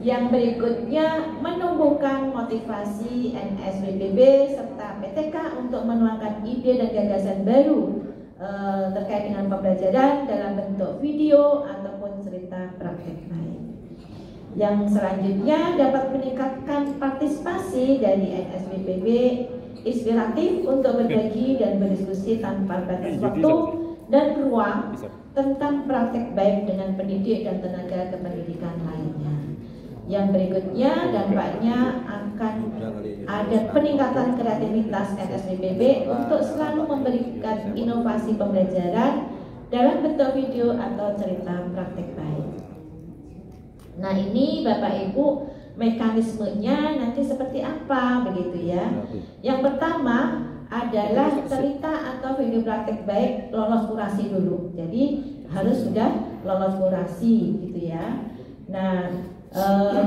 Yang berikutnya, menumbuhkan motivasi NSBBB serta PTK untuk menuangkan ide dan gagasan baru terkait dengan pembelajaran dalam bentuk video ataupun cerita praktek lain. Yang selanjutnya dapat meningkatkan partisipasi dari NSBBB inspiratif untuk berbagi dan berdiskusi tanpa batas waktu dan ruang tentang praktek baik dengan pendidik dan tenaga kependidikan lainnya. Yang berikutnya, dampaknya akan ada peningkatan kreativitas NSBBB untuk selalu memberikan inovasi pembelajaran dalam bentuk video atau cerita praktek baik. Nah ini Bapak Ibu mekanismenya nanti seperti apa begitu ya. Yang pertama adalah cerita atau video praktek baik lolos kurasi dulu. Jadi harus sudah lolos kurasi gitu ya. Nah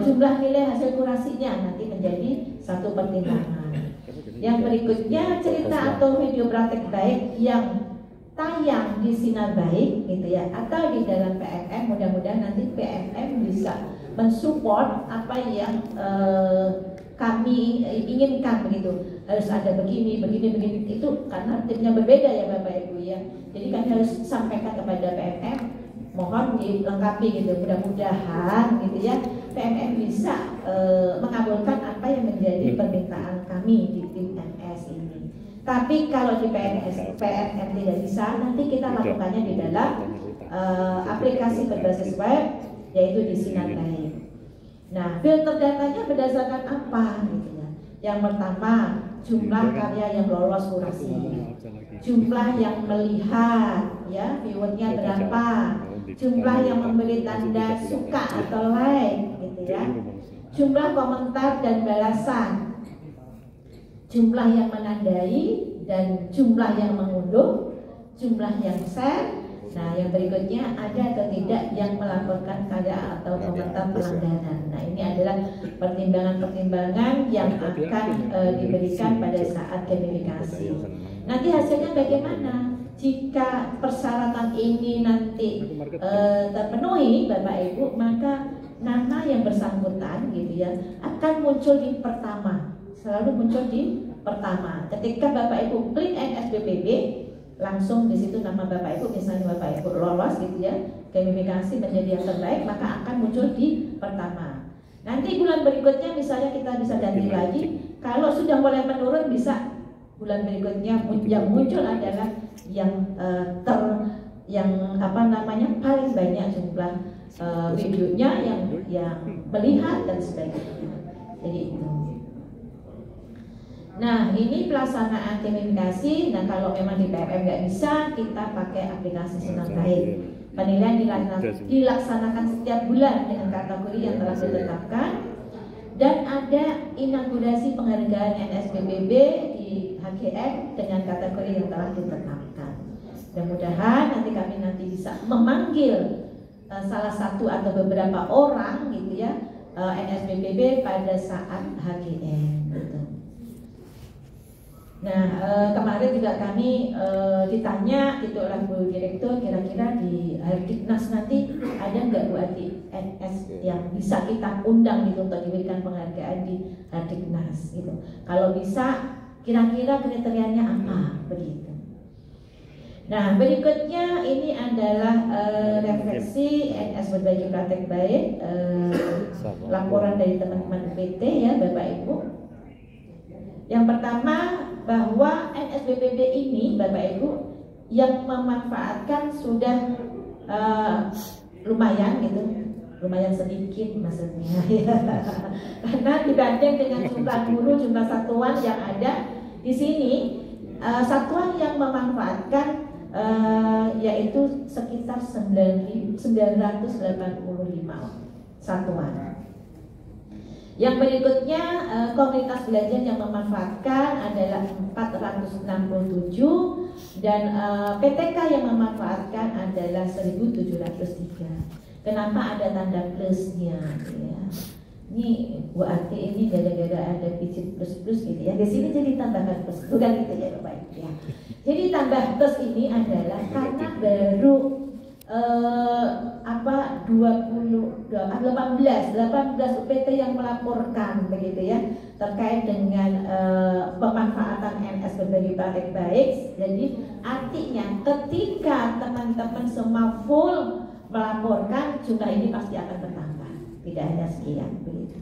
jumlah nilai hasil kurasinya nanti menjadi satu pertimbangan. Yang berikutnya, cerita atau video praktek baik yang tayang di Sinar Baik gitu ya, atau di dalam PNM, mudah-mudahan nanti PNM bisa mensupport apa yang kami inginkan begitu. Harus ada begini itu karena timnya berbeda ya Bapak Ibu ya. Jadi kami harus sampaikan kepada PNM, mohon dilengkapi gitu, mudah-mudahan gitu ya PNM bisa mengabulkan apa yang menjadi permintaan kami di tim NS ini. Tapi kalau di PNM tidak bisa, nanti kita lakukannya di dalam aplikasi berbasis web, yaitu di Sinar Baik. Nah, filter datanya berdasarkan apa gitu ya? Yang pertama, jumlah karya yang lolos kurasi, jumlah yang melihat ya, viewernya berapa, jumlah yang memberi tanda suka atau like gitu ya, jumlah komentar dan balasan, jumlah yang menandai dan jumlah yang mengunduh, jumlah yang share. Nah, yang berikutnya ada atau tidak yang melaporkan karya atau komentar pelanggaran. Nah, ini adalah pertimbangan-pertimbangan yang akan diberikan pada saat gamifikasi. Nanti hasilnya bagaimana? Jika persyaratan ini nanti terpenuhi, Bapak Ibu, maka nama yang bersangkutan gitu ya akan muncul di pertama, selalu muncul di pertama. Ketika Bapak Ibu klik NSBPB, langsung di situ nama Bapak Ibu, misalnya Bapak Ibu lolos gitu ya, gamifikasi menjadi yang terbaik, maka akan muncul di pertama. Nanti bulan berikutnya misalnya kita bisa ganti lagi, kalau sudah mulai menurun bisa bulan berikutnya yang muncul adalah yang paling banyak jumlah videonya yang melihat dan sebagainya. Jadi itu. Nah, ini pelaksanaan gamifikasi. Nah, kalau memang di PMM nggak bisa, kita pakai aplikasi Senam Baik. Penilaian dilaksanakan setiap bulan dengan kategori yang telah ditetapkan, dan ada inaugurasi penghargaan NSBPB di HGN dengan kategori yang telah ditetapkan. Mudah-mudahan kami bisa memanggil salah satu atau beberapa orang gitu ya, NSBPB pada saat HGN gitu. Nah, kemarin juga kami ditanya gitu oleh Bu Direktur, kira-kira di Hardiknas nanti ada nggak Bu Ati NS yang bisa kita undang gitu untuk diberikan penghargaan di Hardiknas gitu. Kalau bisa, kira-kira kriterianya apa begitu. Nah, berikutnya ini adalah refleksi NS berbagi praktek baik, laporan dari teman-teman PT ya Bapak Ibu. Yang pertama, bahwa NSBPB ini Bapak Ibu yang memanfaatkan sudah lumayan gitu, lumayan sedikit maksudnya ya. Karena dibanding dengan jumlah guru, jumlah satuan yang ada di sini, satuan yang memanfaatkan yaitu sekitar 985 satuan. Yang berikutnya komunitas belajar yang memanfaatkan adalah 467 dan PTK yang memanfaatkan adalah 1703. Kenapa ada tanda plusnya? Ya. Ini Bu Ati ini gara-gara ada digit plus gitu ya. Di sini jadi tambahkan plus, bukan gitu ya Bapak ya. Jadi tambah plus ini adalah karena baru 18 UPT yang melaporkan begitu ya terkait dengan pemanfaatan NS berbagi praktek baik. Jadi artinya ketika teman-teman semua full melaporkan, jumlah ini pasti akan bertambah, tidak hanya sekian begitu.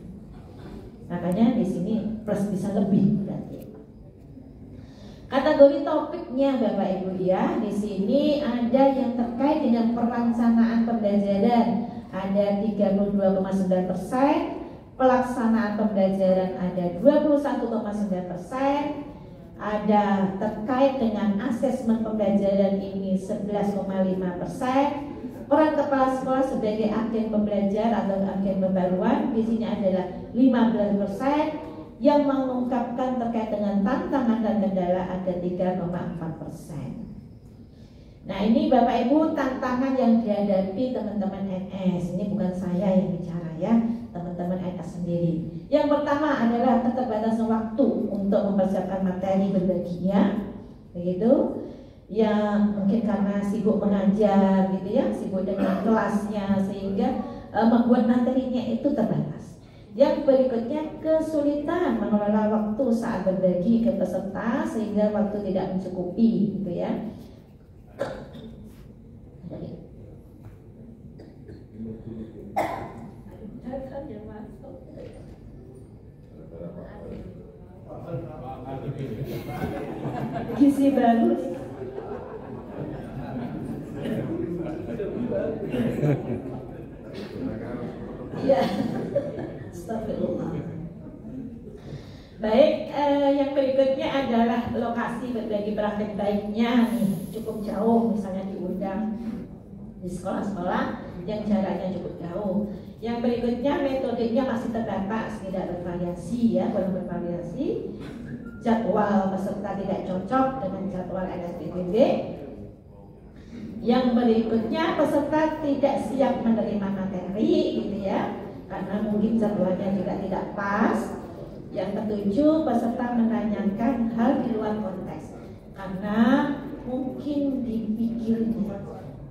Makanya di sini plus bisa lebih berarti. Kategori topiknya Bapak Ibu ya, di sini ada yang terkait dengan perencanaan pembelajaran ada 32,9%, pelaksanaan pembelajaran ada 21,9%, ada terkait dengan asesmen pembelajaran ini 11,5%, peran kepala sekolah sebagai agen pembelajar atau agen pembaruan di sini adalah 15%. Yang mengungkapkan terkait dengan tantangan dan kendala ada 3,4%. Nah, ini Bapak Ibu tantangan yang dihadapi teman-teman NS. Ini bukan saya yang bicara ya, teman-teman NS sendiri. Yang pertama adalah keterbatasan waktu untuk mempersiapkan materi berbaginya, begitu. Ya mungkin karena sibuk mengajar gitu ya, sibuk dengan kelasnya sehingga membuat materinya itu terbatas. Yang berikutnya kesulitan mengelola waktu saat berbagi ke peserta sehingga waktu tidak mencukupi gitu ya. Gizi bagus. Ya. Baik, yang berikutnya adalah lokasi berbagi praktek baiknya nih, cukup jauh misalnya diundang di sekolah-sekolah yang jaraknya cukup jauh. Yang berikutnya metodenya masih terbatas, tidak bervariasi ya, belum bervariasi. Jadwal peserta tidak cocok dengan jadwal NSBBB. Yang berikutnya peserta tidak siap menerima materi gitu ya, karena mungkin jadwalnya juga tidak pas. Yang ketujuh, peserta menanyakan hal di luar konteks karena mungkin dipikirnya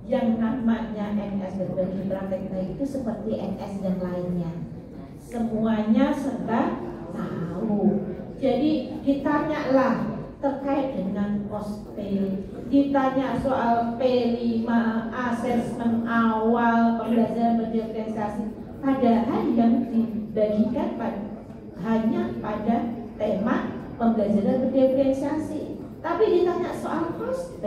yang namanya NS berbagi praktek baik itu seperti NS yang lainnya, semuanya serba tahu. Jadi ditanyalah terkait dengan post-P, ditanya soal P5, asesmen awal, pembelajaran berdiferensiasi, padahal yang dibagikan hanya pada tema pembelajaran berdiferensiasi. Tapi ditanya soal post-P,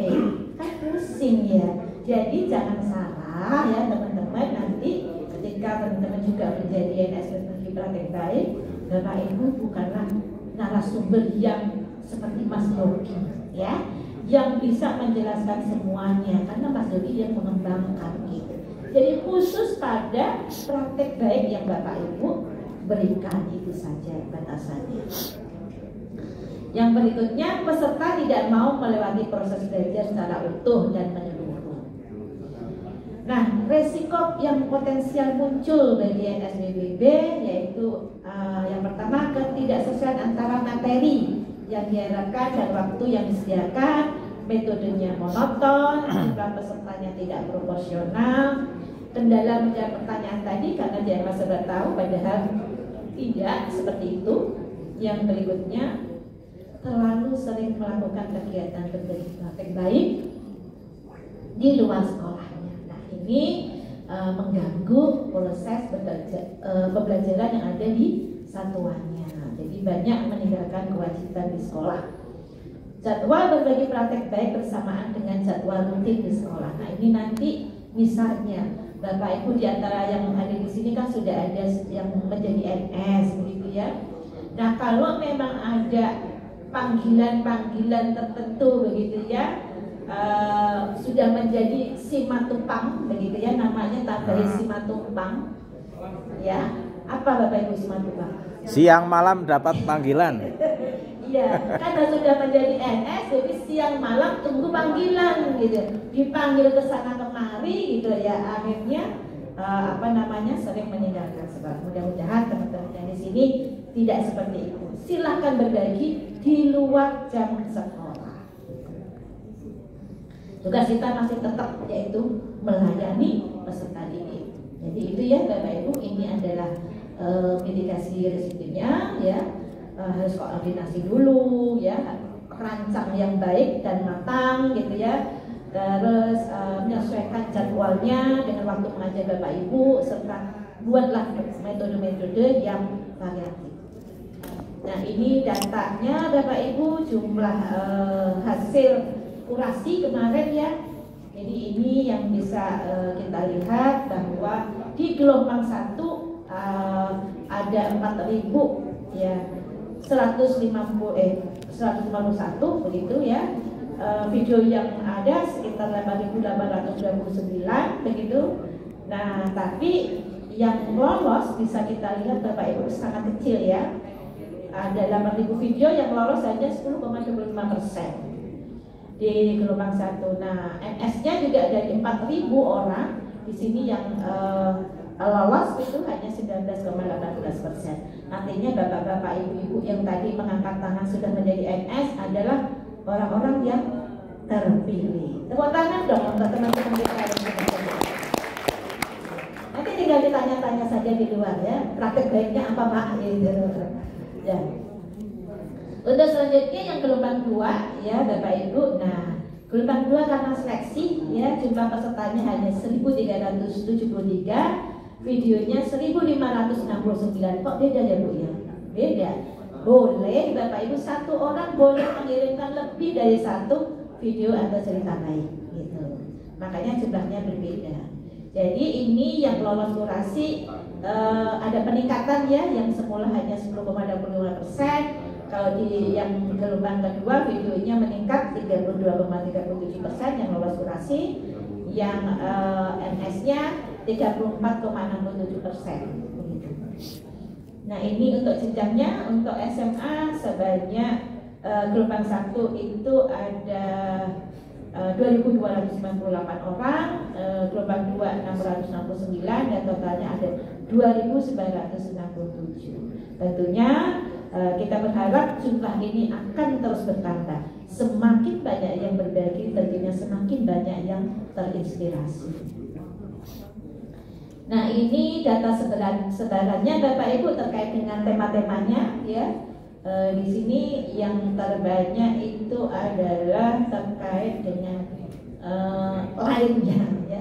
kan pusing ya. Jadi jangan salah ya teman-teman, nanti ketika teman-teman juga menjadi NS berbagi praktek baik, Bapak Ibu bukanlah narasumber yang seperti Mas Yogi ya, yang bisa menjelaskan semuanya, karena Mas Yogi yang mengembangkan gitu. Jadi khusus pada praktek baik yang Bapak Ibu berikan, itu saja batasannya. Yang berikutnya, peserta tidak mau melewati proses belajar secara utuh dan menyeluruh. Nah, resiko yang potensial muncul bagi NSBBB yaitu yang pertama, ketidaksesuaian antara materi yang diharapkan dan waktu yang disediakan, metodenya monoton, jumlah pesertanya tidak proporsional, kendala menjawab pertanyaan tadi karena dia sudah tahu padahal tidak seperti itu. Yang berikutnya, terlalu sering melakukan kegiatan berbagi praktek baik di luar sekolahnya. Nah, ini mengganggu proses pembelajaran yang ada di satuannya. Jadi banyak meninggalkan kewajiban di sekolah. Jadwal berbagi praktek baik bersamaan dengan jadwal rutin di sekolah. Nah, ini nanti misalnya Bapak Ibu di antara yang ada di sini kan sudah ada yang menjadi NS begitu ya. Nah, kalau memang ada panggilan-panggilan tertentu begitu ya, sudah menjadi simatupang begitu ya, namanya tambahin simatupang ya. Apa Bapak Ibu simatupang? Siang malam dapat panggilan. Iya, karena sudah menjadi NS, jadi siang malam tunggu panggilan gitu, dipanggil ke sana kemari gitu ya, akhirnya sering meninggalkan sekolah. Mudah-mudahan teman-teman yang di sini tidak seperti itu. Silahkan berbagi di luar jam sekolah. Tugas kita masih tetap yaitu melayani peserta didik. Jadi itu ya Bapak Ibu, ini adalah mitigasi risikonya ya. Harus koordinasi dulu ya, rancang yang baik dan matang gitu ya, terus menyesuaikan jadwalnya dengan waktu mengajar Bapak Ibu, serta buatlah metode-metode yang variatif. Nah, ini datanya Bapak Ibu, jumlah hasil kurasi kemarin ya. Jadi ini yang bisa kita lihat bahwa di gelombang 1 ada 4.000 ya, 151 begitu ya. Video yang ada sekitar 8.829 begitu. Nah, tapi yang lolos bisa kita lihat Bapak Ibu sangat kecil ya. Ada 8.000 video yang lolos saja 10,25% di gelombang 1. Nah, MS-nya juga dari 4.000 orang di sini yang lolos itu hanya 19,18%. Artinya bapak-bapak, ibu-ibu yang tadi mengangkat tangan sudah menjadi NS adalah orang-orang yang terpilih. Tepuk tangan dong untuk teman-teman kita yang sudah terpilih. Nanti tinggal ditanya-tanya saja di luar ya, praktek baiknya apa Pak? Ya. Untuk selanjutnya yang gelombang 2 ya Bapak Ibu. Nah, gelombang 2 karena seleksi ya, jumlah pesertanya hanya 1.373. Videonya 1.569. Kok beda ya Bu ya? Beda. Boleh Bapak Ibu, satu orang boleh mengirimkan lebih dari satu video atau cerita baik gitu. Makanya jumlahnya berbeda. Jadi ini yang lolos kurasi ada peningkatan ya, yang semula hanya 10,25%. Kalau di yang gelombang kedua videonya meningkat 32,37% yang lolos kurasi. yang NS-nya 34,67%. Nah ini untuk jenjangnya, untuk SMA sebanyak gelombang 1 itu ada 2.298 orang, gelombang 2 669, dan totalnya ada 2.967. Tentunya kita berharap jumlah ini akan terus bertambah. Semakin banyak yang berbagi, tentunya semakin banyak yang terinspirasi. Nah ini data sebarannya Bapak Ibu terkait dengan tema-temanya ya. Di sini yang terbanyak itu adalah terkait dengan lainnya ya.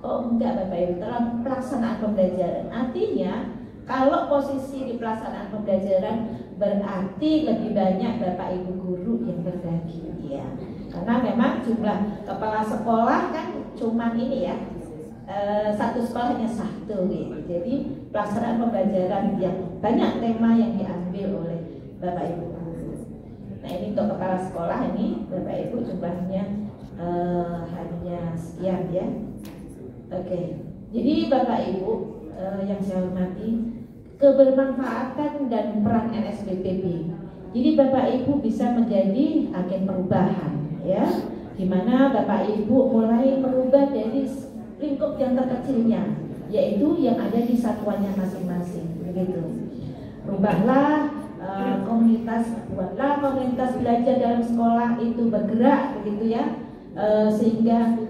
Oh enggak Bapak Ibu, dalam pelaksanaan pembelajaran. Artinya kalau posisi di pelaksanaan pembelajaran berarti lebih banyak Bapak Ibu guru yang berbagi ya. Karena memang jumlah kepala sekolah kan cuman ini ya. Satu sekolah hanya satu gitu. Jadi pelaksanaan pembelajaran yang banyak tema yang diambil oleh Bapak Ibu guru. Nah ini untuk kepala sekolah ini Bapak Ibu jumlahnya hanya sekian ya. Oke. Jadi Bapak Ibu yang saya hormati, kebermanfaatan dan peran NSBPB. Jadi Bapak Ibu bisa menjadi agen perubahan ya. Dimana Bapak Ibu mulai merubah dari lingkup yang terkecilnya, yaitu yang ada di satuannya masing-masing begitu. Rubahlah komunitas, buatlah komunitas belajar dalam sekolah itu bergerak begitu ya, sehingga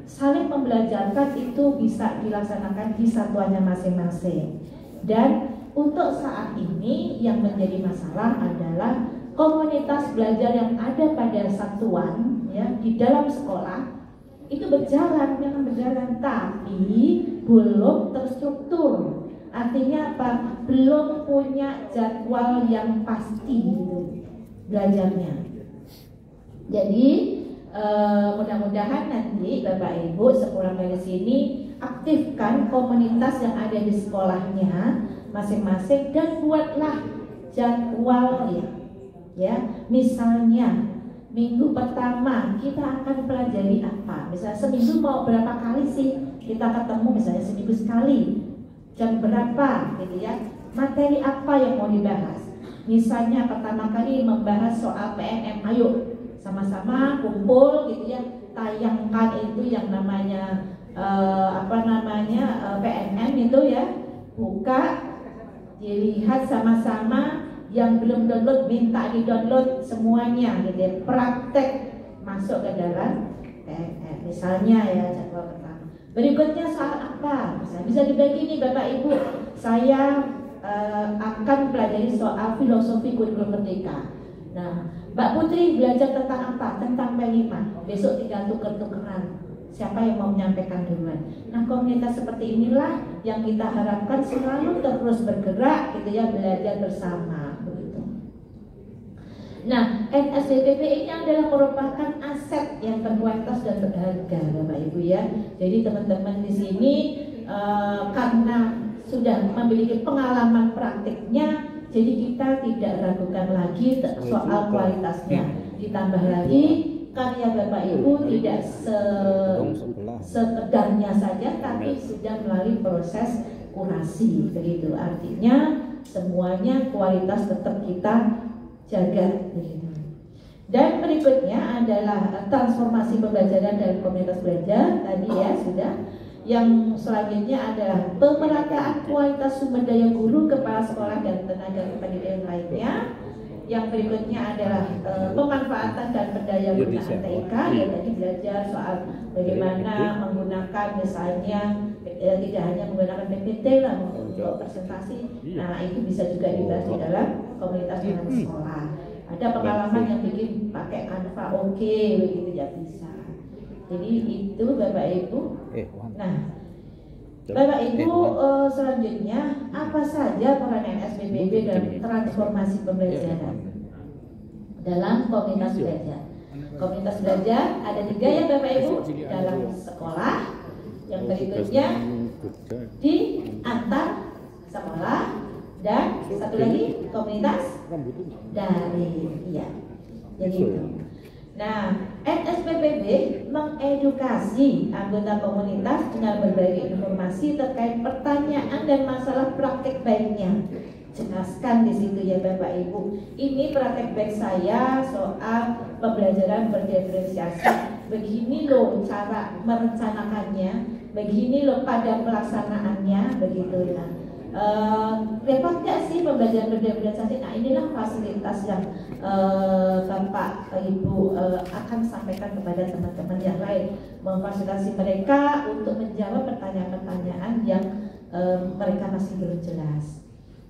saling membelajarkan itu bisa dilaksanakan di satuannya masing-masing. Dan untuk saat ini yang menjadi masalah adalah komunitas belajar yang ada pada satuan ya di dalam sekolah itu berjalan, memang berjalan, tapi belum terstruktur. Artinya apa? Belum punya jadwal yang pasti gitu belajarnya. Jadi mudah-mudahan nanti Bapak Ibu sepulang dari sini aktifkan komunitas yang ada di sekolahnya masing-masing dan buatlah jadwal ya. Misalnya minggu pertama kita akan pelajari apa? Misalnya seminggu mau berapa kali sih kita ketemu, misalnya seminggu sekali, jam berapa gitu ya, materi apa yang mau dibahas. Misalnya pertama kali membahas soal PNM, ayo sama-sama kumpul gitu ya, tayangkan itu yang namanya PNM itu ya, buka, dilihat sama-sama. Yang belum download minta di-download semuanya gitu ya, praktek masuk ke dalam PNM misalnya ya, jadwal pertama. Berikutnya soal apa? Bisa dibagi nih Bapak Ibu, saya akan pelajari soal filosofi kurikulum merdeka. Nah Mbak Putri belajar tentang apa? Tentang P5. Besok tinggal tuker-tukeran, siapa yang mau menyampaikan duluan. Nah komunitas seperti inilah yang kita harapkan selalu terus bergerak gitu ya, belajar bersama. Nah, NSBPB ini adalah merupakan aset yang berkualitas dan berharga, Bapak Ibu ya. Jadi teman-teman di sini karena sudah memiliki pengalaman praktiknya, jadi kita tidak ragukan lagi soal kualitasnya. Ditambah lagi karya Bapak Ibu tidak sekedarnya saja, tapi sudah melalui proses kurasi, begitu. Artinya semuanya kualitas tetap kita jaga begitu. Dan berikutnya adalah transformasi pembelajaran dalam komunitas belajar tadi ya sudah. Yang selanjutnya adalah pemerataan kualitas sumber daya guru, kepala sekolah dan tenaga pendidikan lainnya. Yang berikutnya adalah pemanfaatan dan pendaya gunaan TIK, ya tadi belajar soal bagaimana menggunakan misalnya tidak hanya menggunakan PPT lah untuk presentasi. Nah itu bisa juga dibahas di dalam komunitas dengan sekolah. Ada pengalaman yang bikin pakai Canva begitu ya bisa. Jadi itu Bapak Ibu. Nah Bapak Ibu selanjutnya apa saja peran NSBPB dalam transformasi pembelajaran dalam komunitas belajar? Komunitas belajar ada 3 ya Bapak Ibu, dalam sekolah, yang berikutnya di antar sekolah, dan satu lagi komunitas daring ya. Jadi itu. Nah, NSPPB mengedukasi anggota komunitas dengan berbagi informasi terkait pertanyaan dan masalah praktek baiknya. Jelaskan di situ ya Bapak Ibu. Ini praktek baik saya soal pembelajaran berdiferensiasi. Begini loh cara merencanakannya, begini loh pada pelaksanaannya, begitu ya. Repot nggak sih pembelajaran berdiferensiasi? Nah, inilah fasilitas yang Bapak Ibu akan sampaikan kepada teman-teman yang lain, memfasilitasi mereka untuk menjawab pertanyaan-pertanyaan yang mereka masih belum jelas.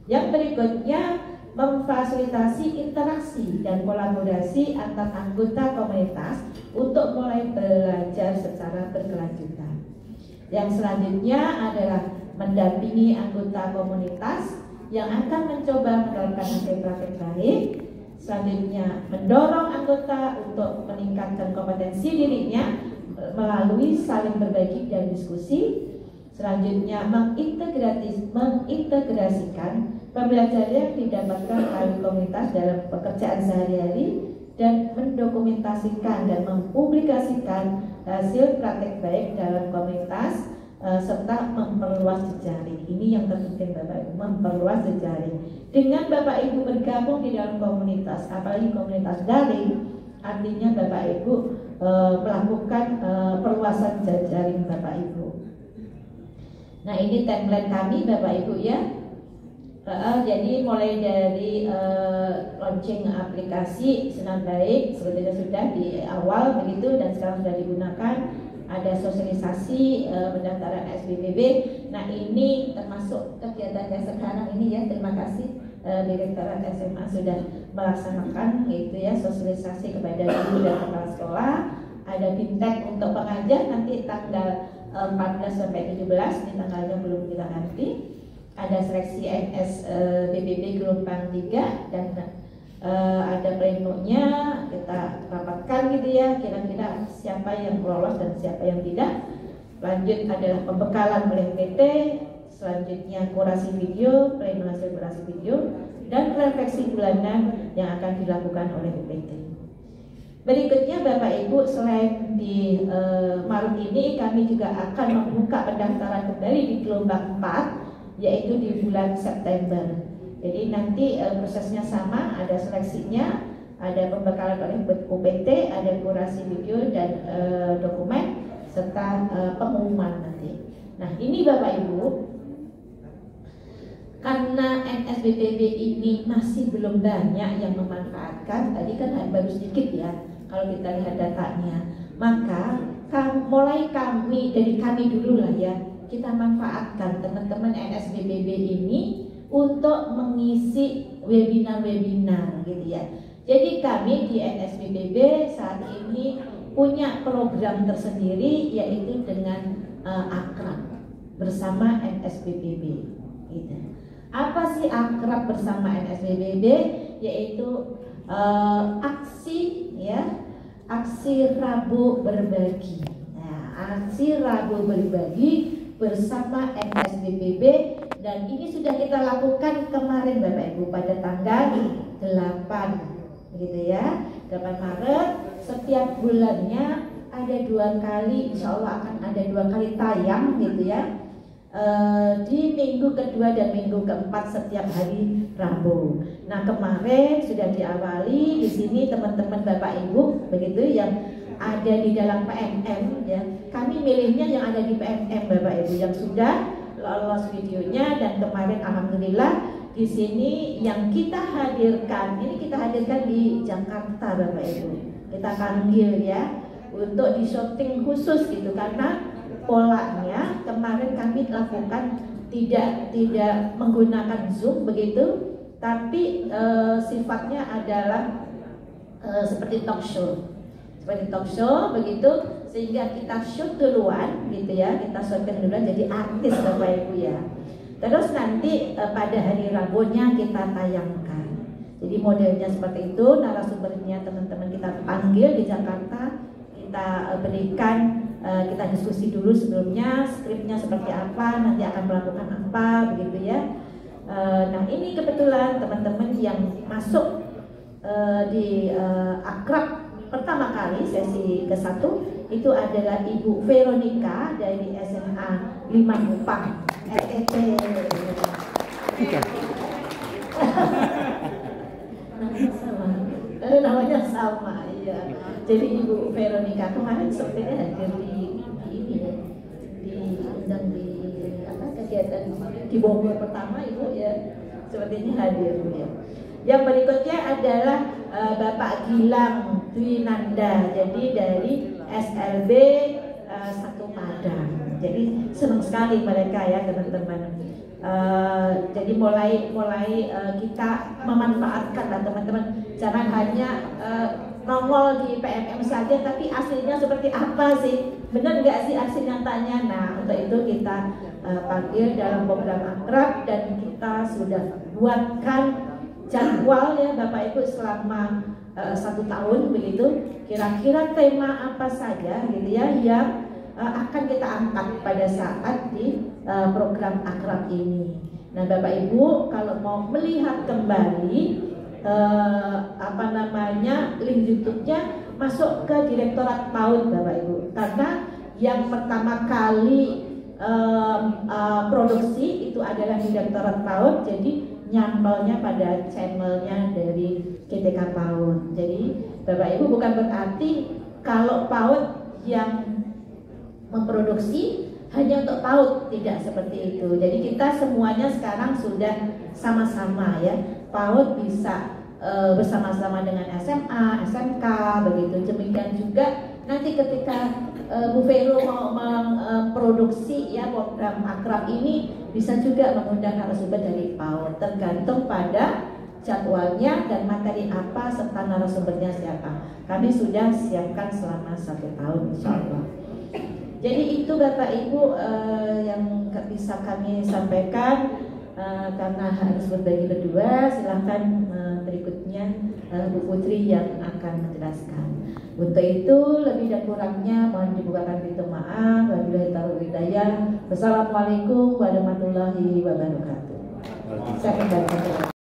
Yang berikutnya, memfasilitasi interaksi dan kolaborasi antar anggota komunitas untuk mulai belajar secara berkelanjutan. Yang selanjutnya adalah mendampingi anggota komunitas yang akan mencoba menerapkan hasil praktek baik. Selanjutnya, mendorong anggota untuk meningkatkan kompetensi dirinya melalui saling berbagi dan diskusi. Selanjutnya, mengintegrasikan pembelajaran yang didapatkan melalui komunitas dalam pekerjaan sehari-hari dan mendokumentasikan dan mempublikasikan hasil praktek baik dalam komunitas serta memperluas jejaring. Ini yang terpenting Bapak Ibu, memperluas jejaring. Dengan Bapak Ibu bergabung di dalam komunitas, apalagi komunitas daring, artinya Bapak Ibu melakukan perluasan jejaring Bapak Ibu. Nah, ini template kami Bapak Ibu ya. Jadi mulai dari launching aplikasi Senam Baik sebetulnya sudah di awal begitu dan sekarang sudah digunakan. Ada sosialisasi pendaftaran SPPB. Nah, ini termasuk kegiatannya sekarang ini ya. Terima kasih Direktorat SMA sudah melaksanakan gitu ya sosialisasi kepada guru dan kepala sekolah. Ada fintech untuk pengajar nanti tanggal 14 sampai 17, ini tanggalnya belum kita ganti. Ada seleksi NSBPB gelombang 3 dan ada plenonya kita rapatkan gitu ya, kira-kira siapa yang lolos dan siapa yang tidak. Lanjut adalah pembekalan oleh PT, selanjutnya kurasi video, pleno hasil kurasi video, dan refleksi bulanan yang akan dilakukan oleh PT. Berikutnya Bapak Ibu, selain di Maret ini kami juga akan membuka pendaftaran kembali di gelombang 4, yaitu di bulan September. Jadi nanti prosesnya sama, ada seleksinya, ada pembekalan oleh UPT, ada kurasi video dan dokumen serta pengumuman nanti. Nah, ini Bapak Ibu, karena NSBPB ini masih belum banyak yang memanfaatkan, tadi kan baru sedikit ya kalau kita lihat datanya, maka mulai dari kami dulu lah ya, kita manfaatkan teman-teman NSBPB ini untuk mengisi webinar-webinar gitu ya. Jadi kami di NSBPB saat ini punya program tersendiri yaitu dengan Akrab bersama NSBPB gitu. Apa sih Akrab bersama NSBPB? Yaitu aksi ya, aksi Rabu berbagi. Nah, aksi Rabu berbagi bersama NSBPB, dan ini sudah kita lakukan kemarin Bapak Ibu pada tanggal 8 gitu ya, 8 Maret. Setiap bulannya ada 2 kali, insya Allah akan ada 2 kali tayang gitu ya, di minggu kedua dan minggu keempat setiap hari Rabu. Nah, kemarin sudah diawali di sini teman-teman Bapak Ibu begitu yang ada di dalam PNM ya. Kami milihnya yang ada di PNM Bapak Ibu yang sudah lolos videonya, dan kemarin alhamdulillah di sini yang kita hadirkan, ini kita hadirkan di Jakarta Bapak Ibu. Kita panggil ya untuk di syuting khusus gitu, karena polanya kemarin kami lakukan tidak menggunakan Zoom begitu, tapi sifatnya adalah seperti talk show begitu, sehingga kita shoot duluan gitu ya, kita syuting duluan jadi artis Bapak Ibu ya. Terus nanti pada hari Rabunya kita tayangkan. Jadi modelnya seperti itu, narasumbernya teman-teman kita panggil di Jakarta, kita berikan, kita diskusi dulu sebelumnya, skripnya seperti apa, nanti akan melakukan apa begitu ya. Nah, ini kebetulan teman-teman yang masuk di Akrab pertama sekali sesi ke-1 itu adalah Ibu Veronica dari SMA 5 Kupang SET. Namanya sama, iya. Jadi Ibu Veronica kemarin sepertinya hadir di ini ya, diundang di kegiatan di Bogor pertama Ibu ya, sepertinya hadir ya. Yang berikutnya adalah Bapak Gilang Dwinanda, jadi dari SLB 1 Padang. Jadi senang sekali mereka ya teman-teman. Jadi mulai kita memanfaatkan lah teman-teman, jangan hanya nongol di PMM saja, tapi aslinya seperti apa sih, benar nggak sih aksi nyatanya. Nah untuk itu kita panggil dalam program akrab dan kita sudah buatkan jadwal ya Bapak Ibu selama 1 tahun begitu, kira-kira tema apa saja gitu ya yang akan kita angkat pada saat di program akrab ini. Nah Bapak Ibu kalau mau melihat kembali link YouTube-nya masuk ke Direktorat PAUD Bapak Ibu, karena yang pertama kali produksi itu adalah Direktorat PAUD, jadi nyantolnya pada channelnya dari GTK PAUD. Jadi Bapak Ibu bukan berarti kalau PAUD yang memproduksi hanya untuk PAUD, tidak seperti itu. Jadi kita semuanya sekarang sudah sama-sama ya, PAUD bisa bersama-sama dengan SMA, SMK begitu. Demikian juga nanti ketika Bu Vero mau memproduksi ya program akrab ini, bisa juga mengundang narasumber dari PAUD, tergantung pada jadwalnya dan materi apa serta narasumbernya siapa. Kami sudah siapkan selama 1 tahun insya Allah. Jadi itu Bapak Ibu yang bisa kami sampaikan. Karena harus berbagi berdua, silahkan berikutnya Bu Putri yang akan menjelaskan. Untuk itu lebih dan kurangnya mohon dibukakan pintu maaf. Wabillahi taufiq wal hidayah. Wassalamualaikum warahmatullahi wabarakatuh. Saya kembali.